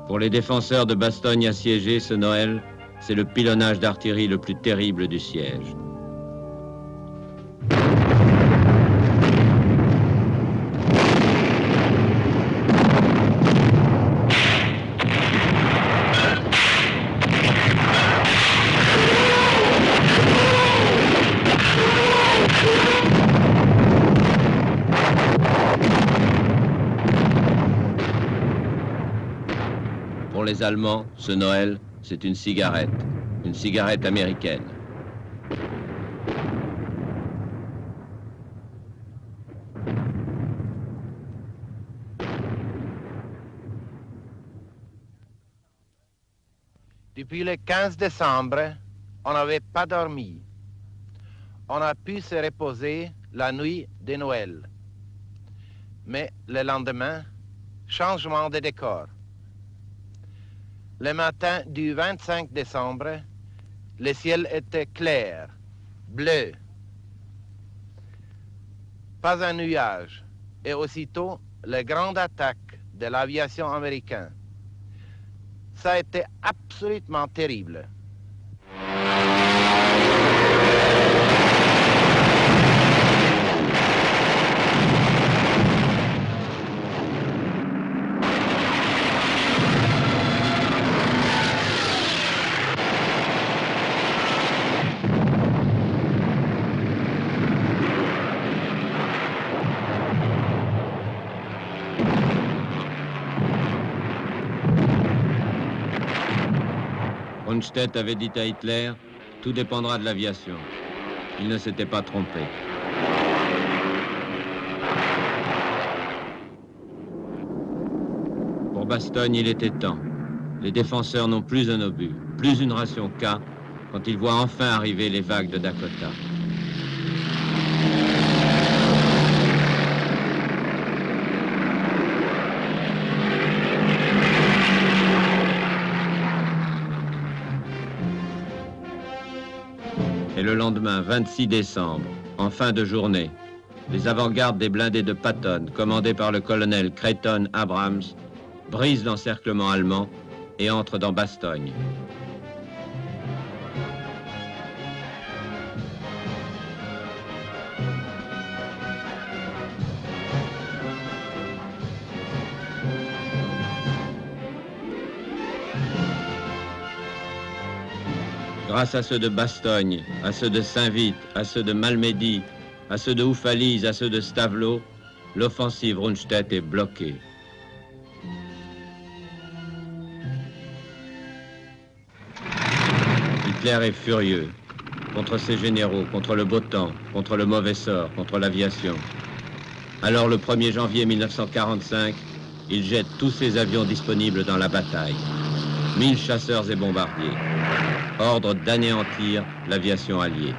Pour les défenseurs de Bastogne assiégés, ce Noël, c'est le pilonnage d'artillerie le plus terrible du siège. Pour les Allemands, ce Noël, c'est une cigarette américaine. Depuis le 15 décembre, on n'avait pas dormi. On a pu se reposer la nuit de Noël. Mais le lendemain, changement de décor. Le matin du 25 décembre, le ciel était clair, bleu. Pas un nuage. Et aussitôt, la grande attaque de l'aviation américaine. Ça a été absolument terrible. Rundstedt avait dit à Hitler, tout dépendra de l'aviation. Il ne s'était pas trompé. Pour Bastogne, il était temps. Les défenseurs n'ont plus un obus, plus une ration K, quand ils voient enfin arriver les vagues de Dakota. Et le lendemain, 26 décembre, en fin de journée, les avant-gardes des blindés de Patton, commandés par le colonel Creighton Abrams, brisent l'encerclement allemand et entrent dans Bastogne. Grâce à ceux de Bastogne, à ceux de Saint-Vite, à ceux de Malmedy, à ceux de Oufalise, à ceux de Stavelot, l'offensive Rundstedt est bloquée. Hitler est furieux contre ses généraux, contre le beau temps, contre le mauvais sort, contre l'aviation. Alors le 1er janvier 1945, il jette tous ses avions disponibles dans la bataille. 1000 chasseurs et bombardiers. Ordre d'anéantir l'aviation alliée.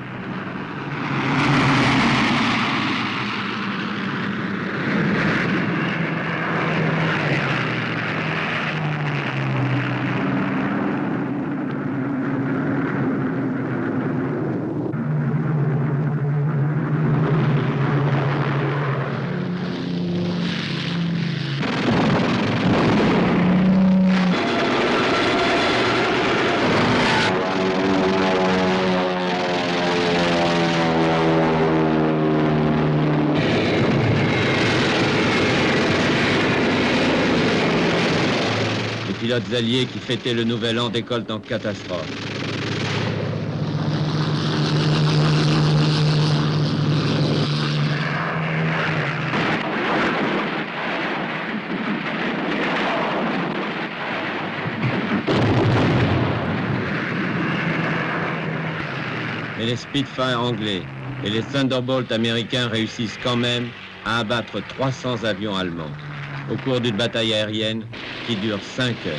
Les pilotes alliés qui fêtaient le nouvel an décollent en catastrophe. Mais les Spitfire anglais et les Thunderbolt américains réussissent quand même à abattre 300 avions allemands au cours d'une bataille aérienne qui dure 5 heures.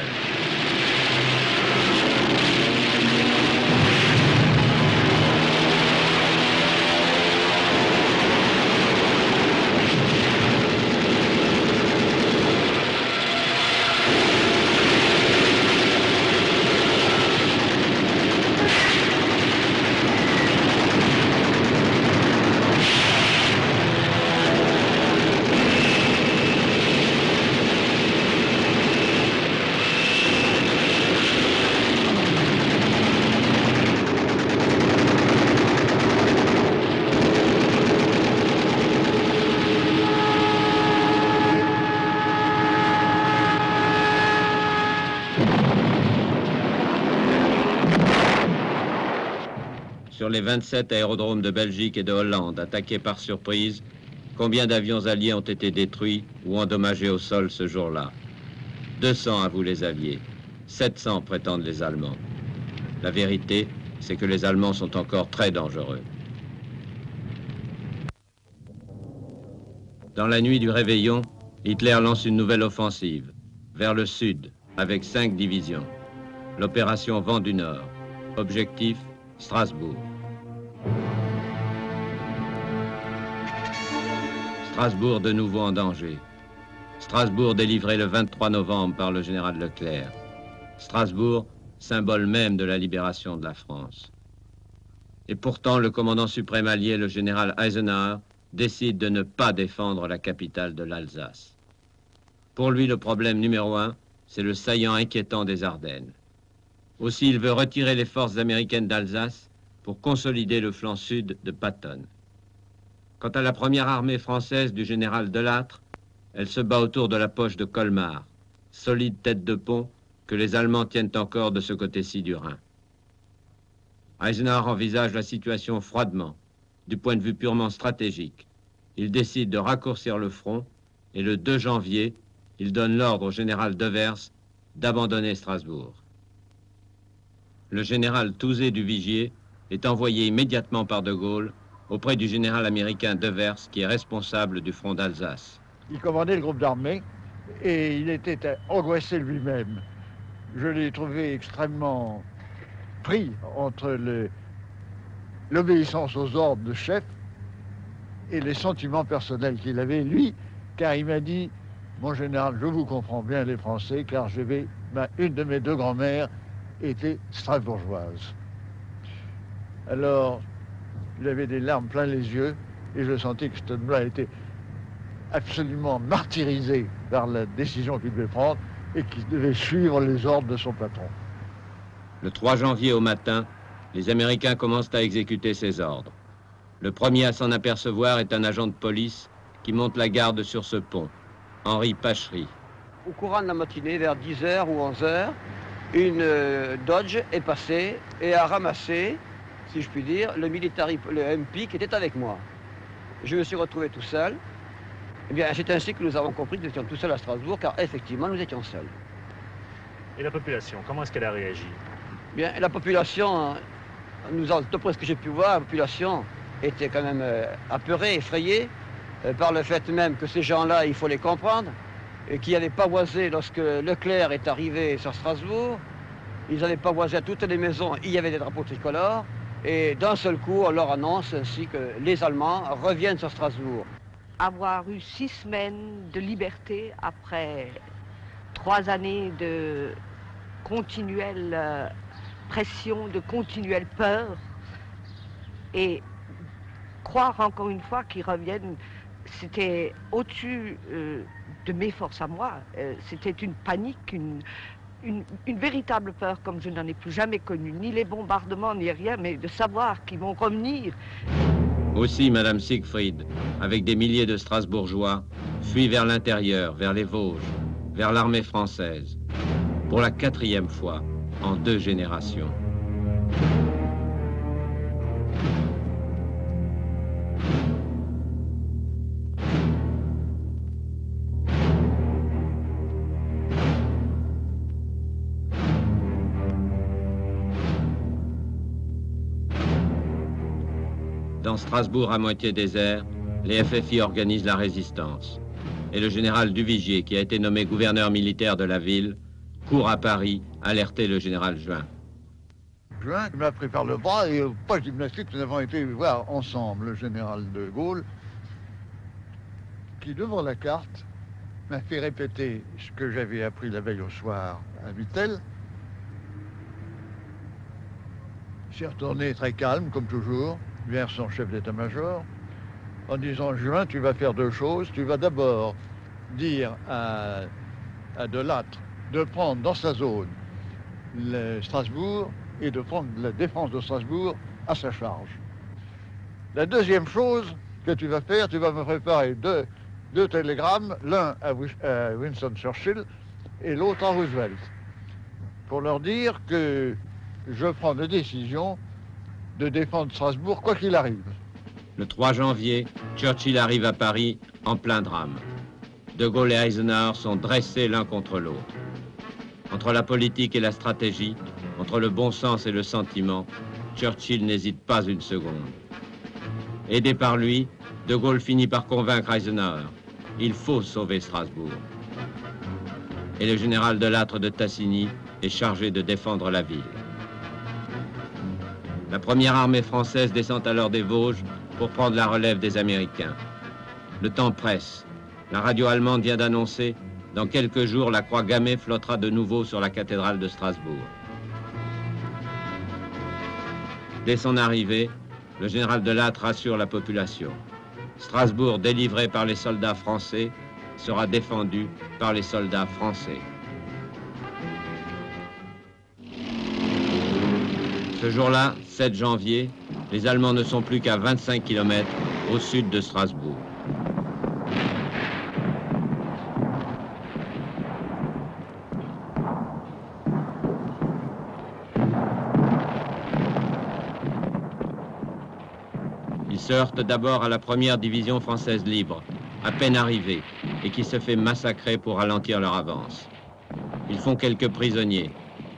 Sur les 27 aérodromes de Belgique et de Hollande attaqués par surprise, combien d'avions alliés ont été détruits ou endommagés au sol ce jour-là? 200 vous les aviez, 700 prétendent les Allemands. La vérité, c'est que les Allemands sont encore très dangereux. Dans la nuit du réveillon, Hitler lance une nouvelle offensive, vers le sud, avec 5 divisions. L'opération Vent du Nord. Objectif, Strasbourg. Strasbourg de nouveau en danger. Strasbourg délivré le 23 novembre par le général Leclerc. Strasbourg, symbole même de la libération de la France. Et pourtant, le commandant suprême allié, le général Eisenhower, décide de ne pas défendre la capitale de l'Alsace. Pour lui, le problème numéro 1, c'est le saillant inquiétant des Ardennes. Aussi, il veut retirer les forces américaines d'Alsace pour consolider le flanc sud de Patton. Quant à la première armée française du général Delattre, elle se bat autour de la poche de Colmar, solide tête de pont que les Allemands tiennent encore de ce côté-ci du Rhin. Eisenhower envisage la situation froidement, du point de vue purement stratégique. Il décide de raccourcir le front et le 2 janvier, il donne l'ordre au général Devers d'abandonner Strasbourg. Le général Touzé du Vigier est envoyé immédiatement par De Gaulle auprès du général américain Devers, qui est responsable du front d'Alsace. Il commandait le groupe d'armée et il était angoissé lui-même. Je l'ai trouvé extrêmement pris entre l'obéissance aux ordres de chef et les sentiments personnels qu'il avait, lui, car il m'a dit « Mon général, je vous comprends bien les Français, car une de mes 2 grand-mères était strasbourgeoise. » Alors, il avait des larmes plein les yeux et je sentais que cet homme-là était absolument martyrisé par la décision qu'il devait prendre et qu'il devait suivre les ordres de son patron. Le 3 janvier au matin, les Américains commencent à exécuter ces ordres. Le premier à s'en apercevoir est un agent de police qui monte la garde sur ce pont, Henri Pachery. Au courant de la matinée, vers 10h ou 11h, une Dodge est passée et a ramassé, si je puis dire, le MP qui était avec moi. Je me suis retrouvé tout seul. Eh bien, c'est ainsi que nous avons compris que nous étions tout seuls à Strasbourg, car effectivement, nous étions seuls. Et la population, comment est-ce qu'elle a réagi? Bien, la population, d'après ce que j'ai pu voir, la population était quand même apeurée, effrayée, par le fait même que ces gens-là, il faut les comprendre, et qui avaient pavoisé lorsque Leclerc est arrivé sur Strasbourg. Ils avaient pavoisé à toutes les maisons, il y avait des drapeaux tricolores, et d'un seul coup, on leur annonce ainsi que les Allemands reviennent sur Strasbourg. Avoir eu 6 semaines de liberté après 3 années de continuelle pression, de continuelle peur, et croire encore une fois qu'ils reviennent, c'était au-dessus de mes forces à moi. C'était une panique, une véritable peur comme je n'en ai plus jamais connu, ni les bombardements, ni rien, mais de savoir qu'ils vont revenir. Aussi, Madame Siegfried, avec des milliers de Strasbourgeois, fuit vers l'intérieur, vers les Vosges, vers l'armée française, pour la 4e fois en 2 générations. Dans Strasbourg à moitié désert, les FFI organisent la résistance. Et le général Duvigier, qui a été nommé gouverneur militaire de la ville, court à Paris alerter le général Juin. Juin m'a pris par le bras et au poste gymnastique, nous avons été voir ensemble le général de Gaulle, qui devant la carte m'a fait répéter ce que j'avais appris la veille au soir à Vittel. S'est retourné très calme, comme toujours, vers son chef d'état-major, en disant « Juin, tu vas faire deux choses. Tu vas d'abord dire à Delattre de prendre dans sa zone Strasbourg et de prendre la défense de Strasbourg à sa charge. La deuxième chose que tu vas faire, tu vas me préparer deux télégrammes, l'un à Winston Churchill et l'autre à Roosevelt, pour leur dire que je prends la décision de défendre Strasbourg quoi qu'il arrive. » Le 3 janvier, Churchill arrive à Paris en plein drame. De Gaulle et Eisenhower sont dressés l'un contre l'autre. Entre la politique et la stratégie, entre le bon sens et le sentiment, Churchill n'hésite pas une seconde. Aidé par lui, De Gaulle finit par convaincre Eisenhower. Il faut sauver Strasbourg. Et le général Delattre de Tassigny est chargé de défendre la ville. La première armée française descend alors des Vosges pour prendre la relève des Américains. Le temps presse. La radio allemande vient d'annoncer « Dans quelques jours, la croix gammée flottera de nouveau sur la cathédrale de Strasbourg ». Dès son arrivée, le général Delattre rassure la population. Strasbourg, délivré par les soldats français, sera défendu par les soldats français. Ce jour-là, 7 janvier, les Allemands ne sont plus qu'à 25 km au sud de Strasbourg. Ils se heurtent d'abord à la première division française libre, à peine arrivée, et qui se fait massacrer pour ralentir leur avance. Ils font quelques prisonniers,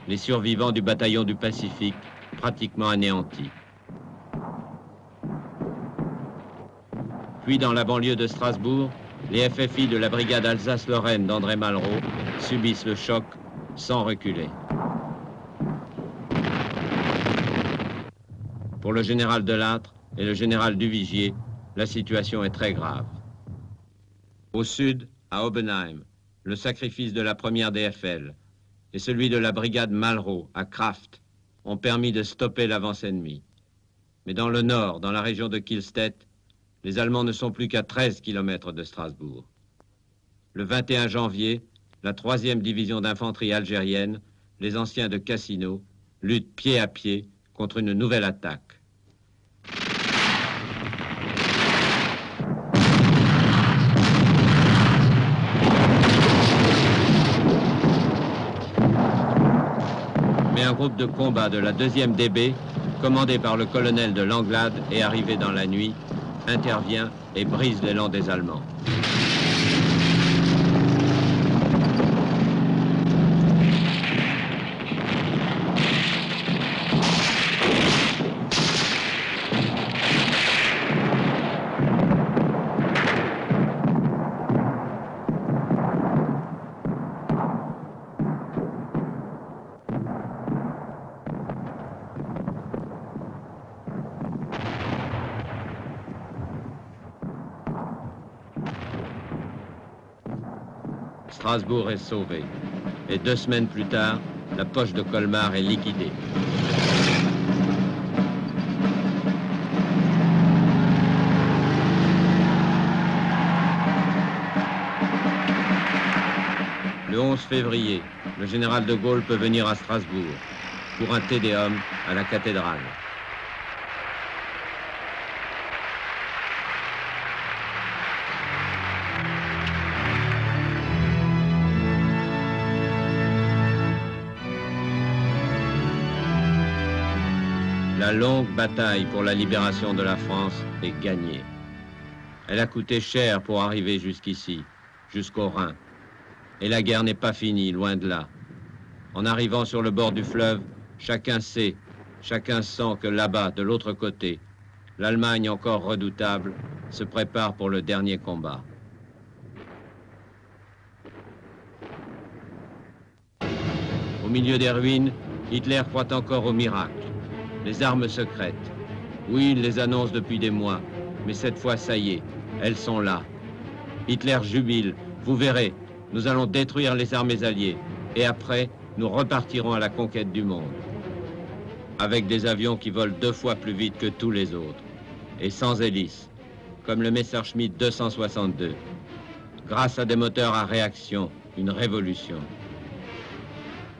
les survivants du bataillon du Pacifique, pratiquement anéantis. Puis dans la banlieue de Strasbourg, les FFI de la brigade Alsace-Lorraine d'André Malraux subissent le choc sans reculer. Pour le général Delattre et le général Duvigier, la situation est très grave. Au sud, à Oppenheim, le sacrifice de la première DFL et celui de la brigade Malraux à Kraft ont permis de stopper l'avance ennemie. Mais dans le nord, dans la région de Kielstedt, les Allemands ne sont plus qu'à 13 km de Strasbourg. Le 21 janvier, la 3e division d'infanterie algérienne, les anciens de Cassino, luttent pied à pied contre une nouvelle attaque. Mais un groupe de combat de la 2e DB, commandé par le colonel de Langlade, est arrivé dans la nuit, intervient et brise l'élan des Allemands. Strasbourg est sauvé. Et 2 semaines plus tard, la poche de Colmar est liquidée. Le 11 février, le général de Gaulle peut venir à Strasbourg pour un tédéum à la cathédrale. La longue bataille pour la libération de la France est gagnée. Elle a coûté cher pour arriver jusqu'ici, jusqu'au Rhin. Et la guerre n'est pas finie, loin de là. En arrivant sur le bord du fleuve, chacun sait, chacun sent que là-bas, de l'autre côté, l'Allemagne encore redoutable se prépare pour le dernier combat. Au milieu des ruines, Hitler croit encore au miracle. Les armes secrètes. Oui, il les annonce depuis des mois, mais cette fois, ça y est, elles sont là. Hitler jubile. Vous verrez, nous allons détruire les armées alliées. Et après, nous repartirons à la conquête du monde. Avec des avions qui volent 2 fois plus vite que tous les autres. Et sans hélice, comme le Messerschmitt 262. Grâce à des moteurs à réaction, une révolution.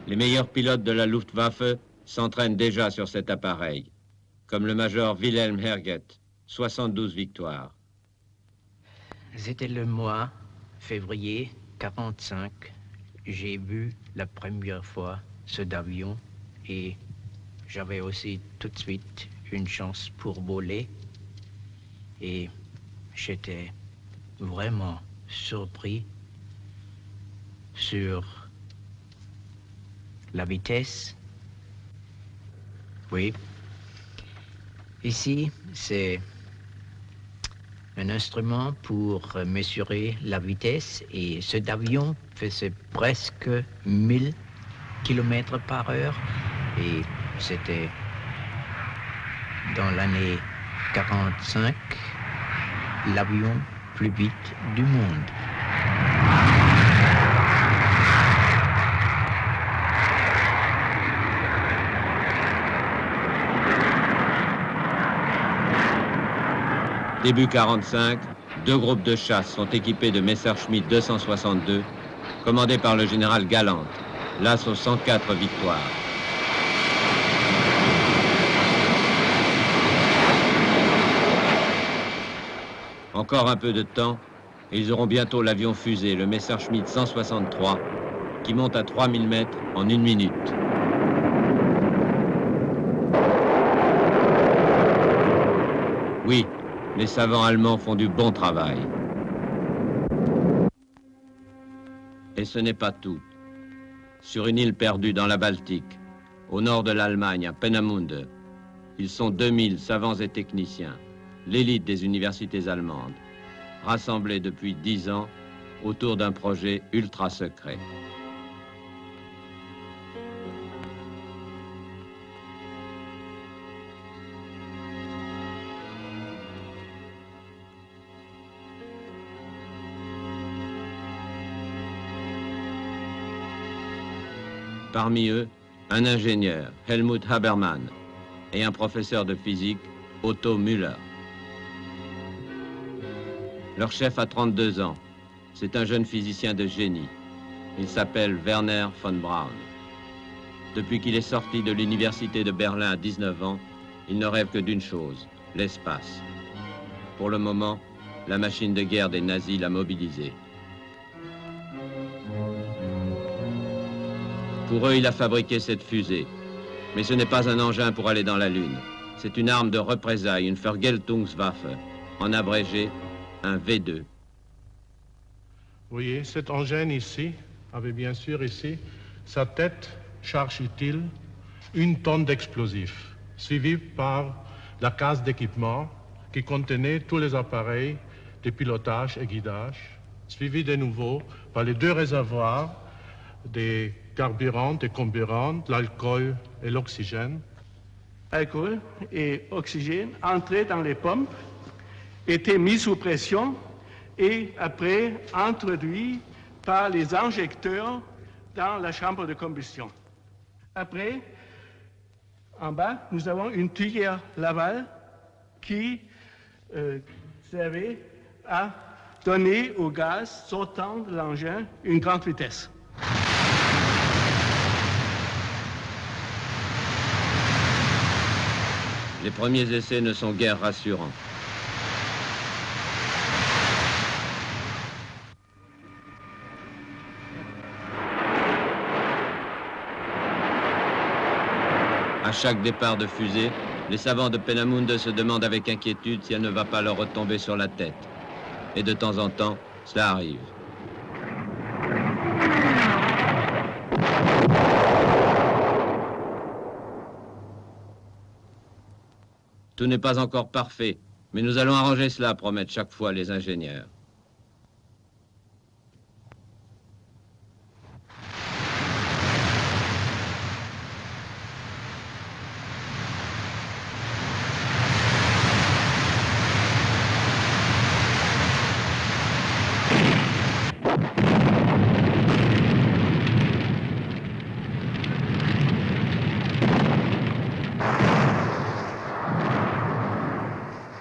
Les meilleurs pilotes de la Luftwaffe s'entraînent déjà sur cet appareil, comme le major Wilhelm Herget, 72 victoires. C'était le mois février 45. J'ai vu la première fois ce avion et j'avais aussi tout de suite une chance pour voler. Et j'étais vraiment surpris sur la vitesse. Oui. Ici, c'est un instrument pour mesurer la vitesse et cet avion faisait presque 1000 km par heure et c'était dans l'année 45 l'avion plus vite du monde. Début 45, 2 groupes de chasse sont équipés de Messerschmitt 262, commandés par le général Galland, l'as aux 104 victoires. Encore un peu de temps, et ils auront bientôt l'avion fusée, le Messerschmitt 163, qui monte à 3000 mètres en 1 minute. Oui, les savants allemands font du bon travail. Et ce n'est pas tout. Sur une île perdue dans la Baltique, au nord de l'Allemagne, à Peenemünde, ils sont 2000 savants et techniciens, l'élite des universités allemandes, rassemblés depuis 10 ans autour d'un projet ultra secret. Parmi eux, un ingénieur, Helmut Habermann, et un professeur de physique, Otto Müller. Leur chef a 32 ans. C'est un jeune physicien de génie. Il s'appelle Werner von Braun. Depuis qu'il est sorti de l'université de Berlin à 19 ans, il ne rêve que d'une chose, l'espace. Pour le moment, la machine de guerre des nazis l'a mobilisé. Pour eux, il a fabriqué cette fusée. Mais ce n'est pas un engin pour aller dans la Lune. C'est une arme de représailles, une Vergeltungswaffe. En abrégé, un V2. Vous voyez, cet engin ici avait bien sûr ici sa tête, charge utile, 1 tonne d'explosifs, suivi par la case d'équipement qui contenait tous les appareils de pilotage et guidage, suivi de nouveau par les 2 réservoirs des carburants, des comburants, l'alcool et l'oxygène. Alcool et oxygène entraient dans les pompes, étaient mis sous pression et après introduits par les injecteurs dans la chambre de combustion. Après, en bas, nous avons une tuyère Laval qui servait à donner au gaz sortant de l'engin une grande vitesse. Les premiers essais ne sont guère rassurants. À chaque départ de fusée, les savants de Peenemünde se demandent avec inquiétude si elle ne va pas leur retomber sur la tête. Et de temps en temps, cela arrive. Tout n'est pas encore parfait, Mais nous allons arranger cela, promettent chaque fois les ingénieurs.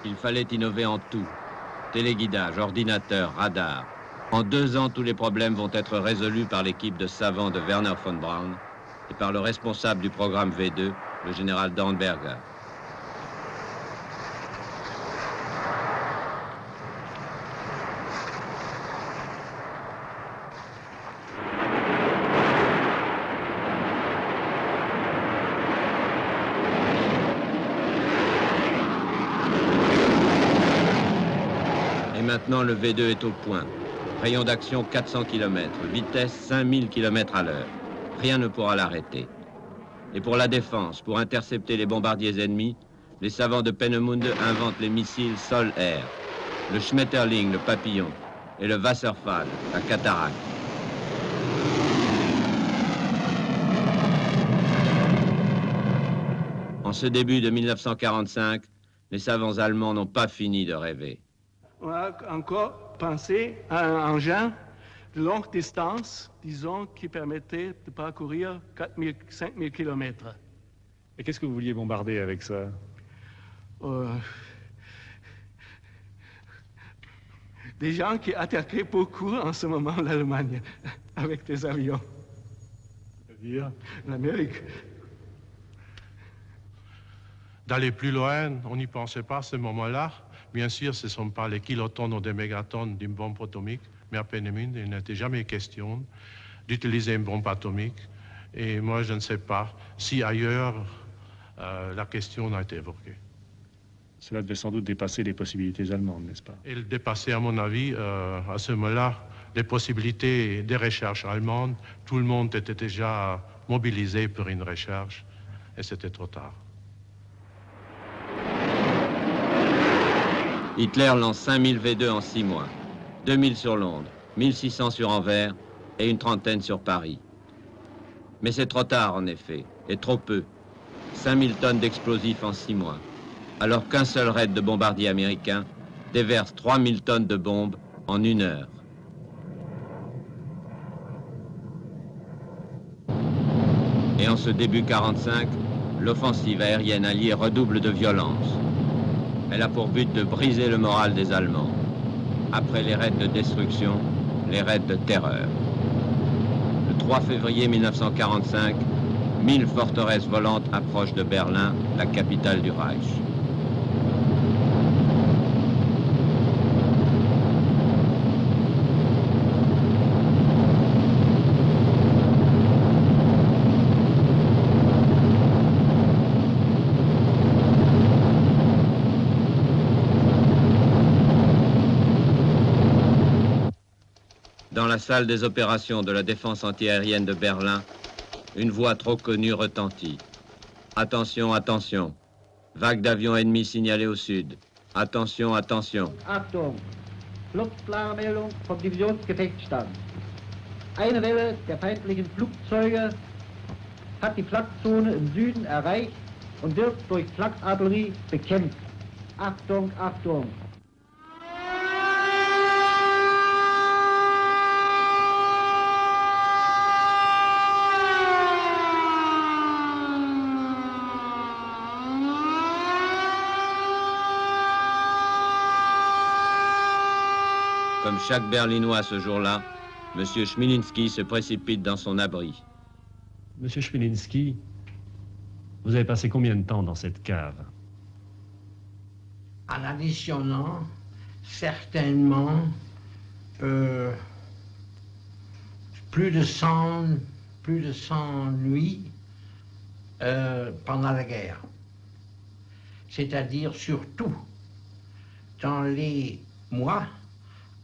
Il fallait innover en tout. Téléguidage, ordinateur, radar. En 2 ans, tous les problèmes vont être résolus par l'équipe de savants de Werner von Braun et par le responsable du programme V2, le général Dornberger. Maintenant, le V2 est au point. Rayon d'action 400 km, vitesse 5000 km à l'heure. Rien ne pourra l'arrêter. Et pour la défense, pour intercepter les bombardiers ennemis, les savants de Peenemünde inventent les missiles sol-air, le Schmetterling, le papillon, et le Wasserfall, la cataracte. En ce début de 1945, les savants allemands n'ont pas fini de rêver. On a encore pensé à un engin de longue distance, disons, qui permettait de parcourir 4000, 5000 km. Et qu'est-ce que vous vouliez bombarder avec ça? Des gens qui attaquaient beaucoup en ce moment l'Allemagne avec des avions. C'est-à-dire? L'Amérique. D'aller plus loin, on n'y pensait pas à ce moment-là. Bien sûr, ce ne sont pas les kilotonnes ou des mégatonnes d'une bombe atomique, mais à Peenemünde, il n'était jamais question d'utiliser une bombe atomique. Et moi, je ne sais pas si ailleurs, la question n'a été évoquée. Cela devait sans doute dépasser les possibilités allemandes, n'est-ce pas? Il dépassait, à mon avis, à ce moment-là, les possibilités des recherches allemandes. Tout le monde était déjà mobilisé pour une recherche, et c'était trop tard. Hitler lance 5000 V2 en 6 mois, 2000 sur Londres, 1600 sur Anvers et une trentaine sur Paris. Mais c'est trop tard en effet, et trop peu. 5000 tonnes d'explosifs en 6 mois, alors qu'un seul raid de bombardiers américains déverse 3000 tonnes de bombes en 1 heure. Et en ce début 45, l'offensive aérienne alliée redouble de violence. Elle a pour but de briser le moral des Allemands. Après les raids de destruction, les raids de terreur. Le 3 février 1945, 1000 forteresses volantes approchent de Berlin, la capitale du Reich. Dans la salle des opérations de la défense antiaérienne de Berlin, une voix trop connue retentit. Attention, attention. Vague d'avions ennemis signalée au sud. Attention, attention. Achtung. Fluchtplanmeldung vom Divisionsgefechtsstand. Eine Welle der feindlichen Flugzeuge hat die Flakzone im Süden erreicht und wird durch Flakartillerie bekämpft. Achtung, Achtung. Comme chaque Berlinois ce jour-là, M. Chmielnicki se précipite dans son abri. Monsieur Chmielnicki, vous avez passé combien de temps dans cette cave? En additionnant, certainement, plus de 100 nuits pendant la guerre. C'est-à-dire surtout dans les mois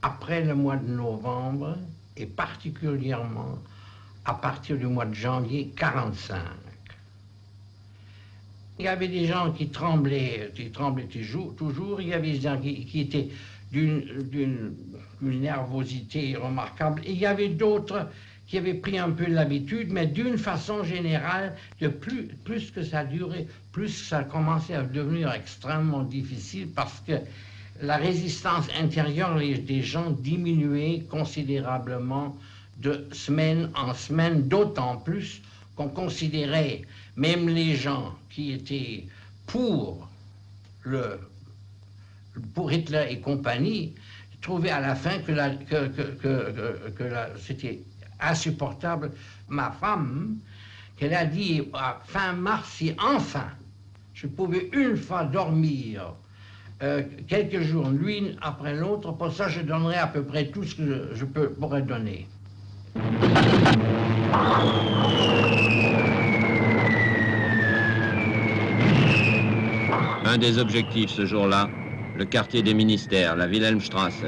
après le mois de novembre et particulièrement à partir du mois de janvier 1945. Il y avait des gens qui tremblaient toujours. Il y avait des gens qui étaient d'une nervosité remarquable. Et il y avait d'autres qui avaient pris un peu l'habitude, mais d'une façon générale, plus que ça durait, plus ça commençait à devenir extrêmement difficile parce que la résistance intérieure des gens diminuait considérablement de semaine en semaine, d'autant plus qu'on considérait même les gens qui étaient pour Hitler et compagnie, trouvaient à la fin que c'était insupportable. Ma femme, qu'elle a dit à fin mars, si enfin je pouvais une fois dormir quelques jours l'une après l'autre, pour ça je donnerais à peu près tout ce que je pourrais donner. Un des objectifs ce jour-là, le quartier des ministères, la Wilhelmstrasse,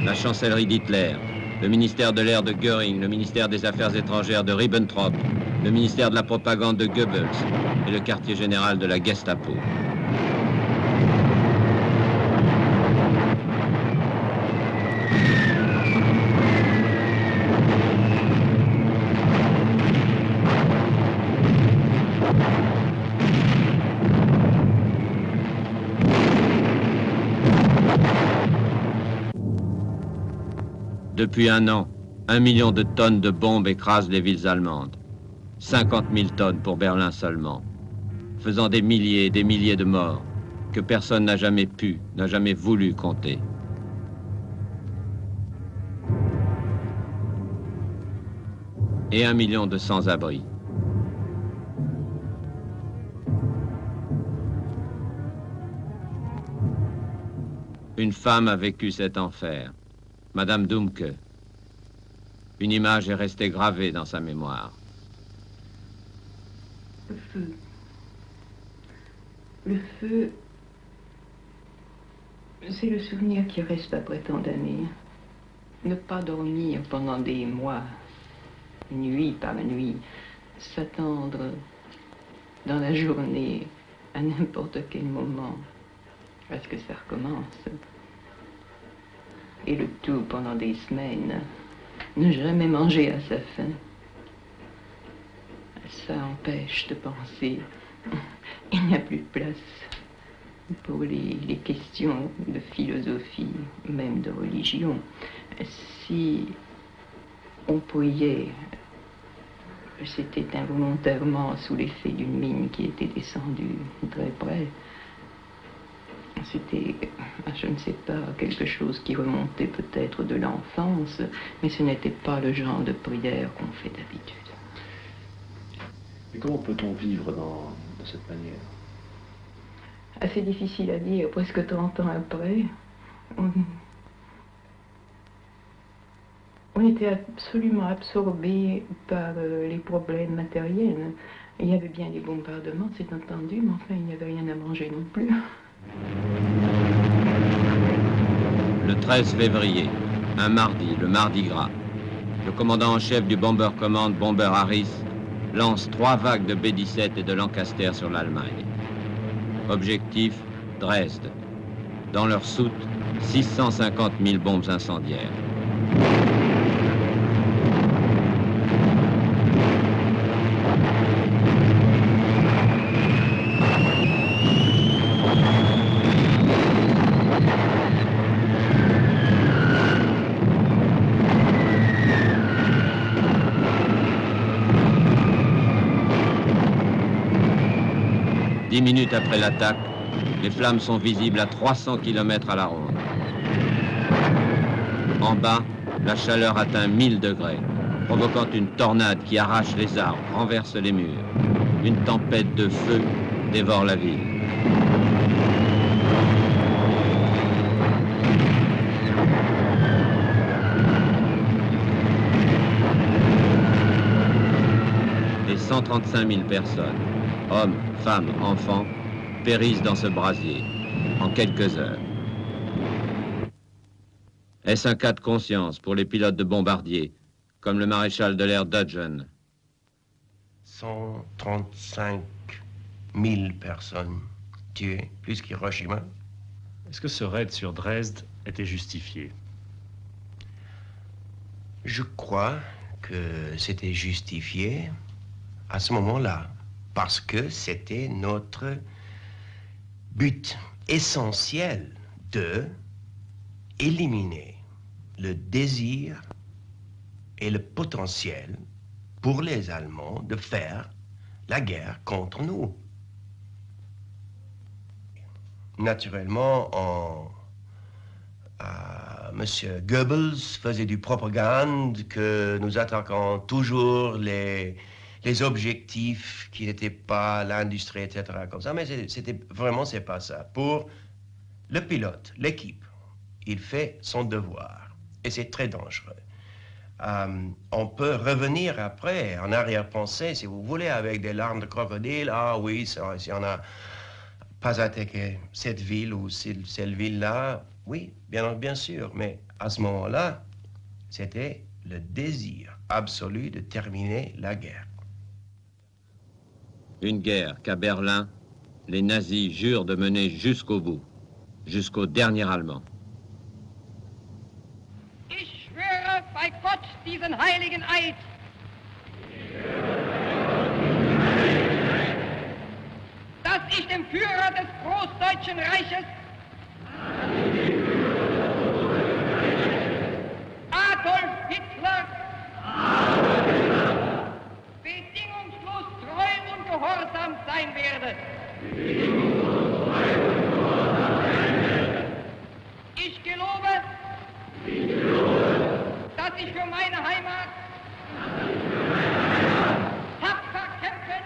la chancellerie d'Hitler, le ministère de l'air de Göring, le ministère des Affaires étrangères de Ribbentrop, le ministère de la propagande de Goebbels et le quartier général de la Gestapo. Depuis un an, 1 million de tonnes de bombes écrasent les villes allemandes. 50 000 tonnes pour Berlin seulement, faisant des milliers et des milliers de morts que personne n'a jamais pu, n'a jamais voulu compter. Et 1 million de sans-abri. Une femme a vécu cet enfer. Madame Dumke. Une image est restée gravée dans sa mémoire. Le feu. Le feu, c'est le souvenir qui reste après tant d'années. Ne pas dormir pendant des mois, nuit par nuit, s'attendre dans la journée, à n'importe quel moment, à ce que ça recommence. Et le tout pendant des semaines. Ne jamais manger à sa faim. Ça empêche de penser. Il n'y a plus de place pour les questions de philosophie, même de religion. Si on priait, c'était involontairement sous l'effet d'une mine qui était descendue très près. C'était, je ne sais pas, quelque chose qui remontait peut-être de l'enfance, mais ce n'était pas le genre de prière qu'on fait d'habitude. Et comment peut-on vivre de cette manière? Assez difficile à dire, presque 30 ans après. On était absolument absorbés par les problèmes matériels. Il y avait bien des bombardements, c'est entendu, mais enfin, il n'y avait rien à manger non plus. Le 13 février, un mardi, le Mardi Gras, le commandant en chef du Bomber Command, Bomber Harris, lance 3 vagues de B-17 et de Lancaster sur l'Allemagne. Objectif, Dresde. Dans leur soute, 650 000 bombes incendiaires. Minutes après l'attaque, les flammes sont visibles à 300 km à la ronde. En bas, la chaleur atteint 1000 degrés, provoquant une tornade qui arrache les arbres, renverse les murs. Une tempête de feu dévore la ville. Et 135 000 personnes, hommes, femmes, enfants, périssent dans ce brasier en quelques heures. Est-ce un cas de conscience pour les pilotes de bombardiers, comme le maréchal de l'air Dudgeon? 135 1000 personnes tuées, plus qu'Hiroshima. Est-ce que ce raid sur Dresde était justifié? Je crois que c'était justifié à ce moment-là, parce que c'était notre but essentiel de éliminer le désir et le potentiel pour les Allemands de faire la guerre contre nous. Naturellement, M. Goebbels faisait du propagande que nous attaquons toujours les objectifs qui n'étaient pas l'industrie, etc. comme ça, mais c'était vraiment, c'est pas ça. Pour le pilote, l'équipe, il fait son devoir et c'est très dangereux. On peut revenir après, en arrière-pensée, si vous voulez, avec des larmes de crocodile. Ah oui, si on n'a pas attaqué cette ville ou cette ville-là, oui, bien sûr, mais à ce moment-là, c'était le désir absolu de terminer la guerre. Une guerre qu'à Berlin, les nazis jurent de mener jusqu'au bout, jusqu'au dernier Allemand. Ich schwöre bei Gott diesen heiligen Eid. Dass ich dem Führer des Großdeutschen Reiches Adolf Hitler bedingungslos treu und gehorsam sein werde. Ich gelobe, dass ich für meine Heimat tapfer kämpfen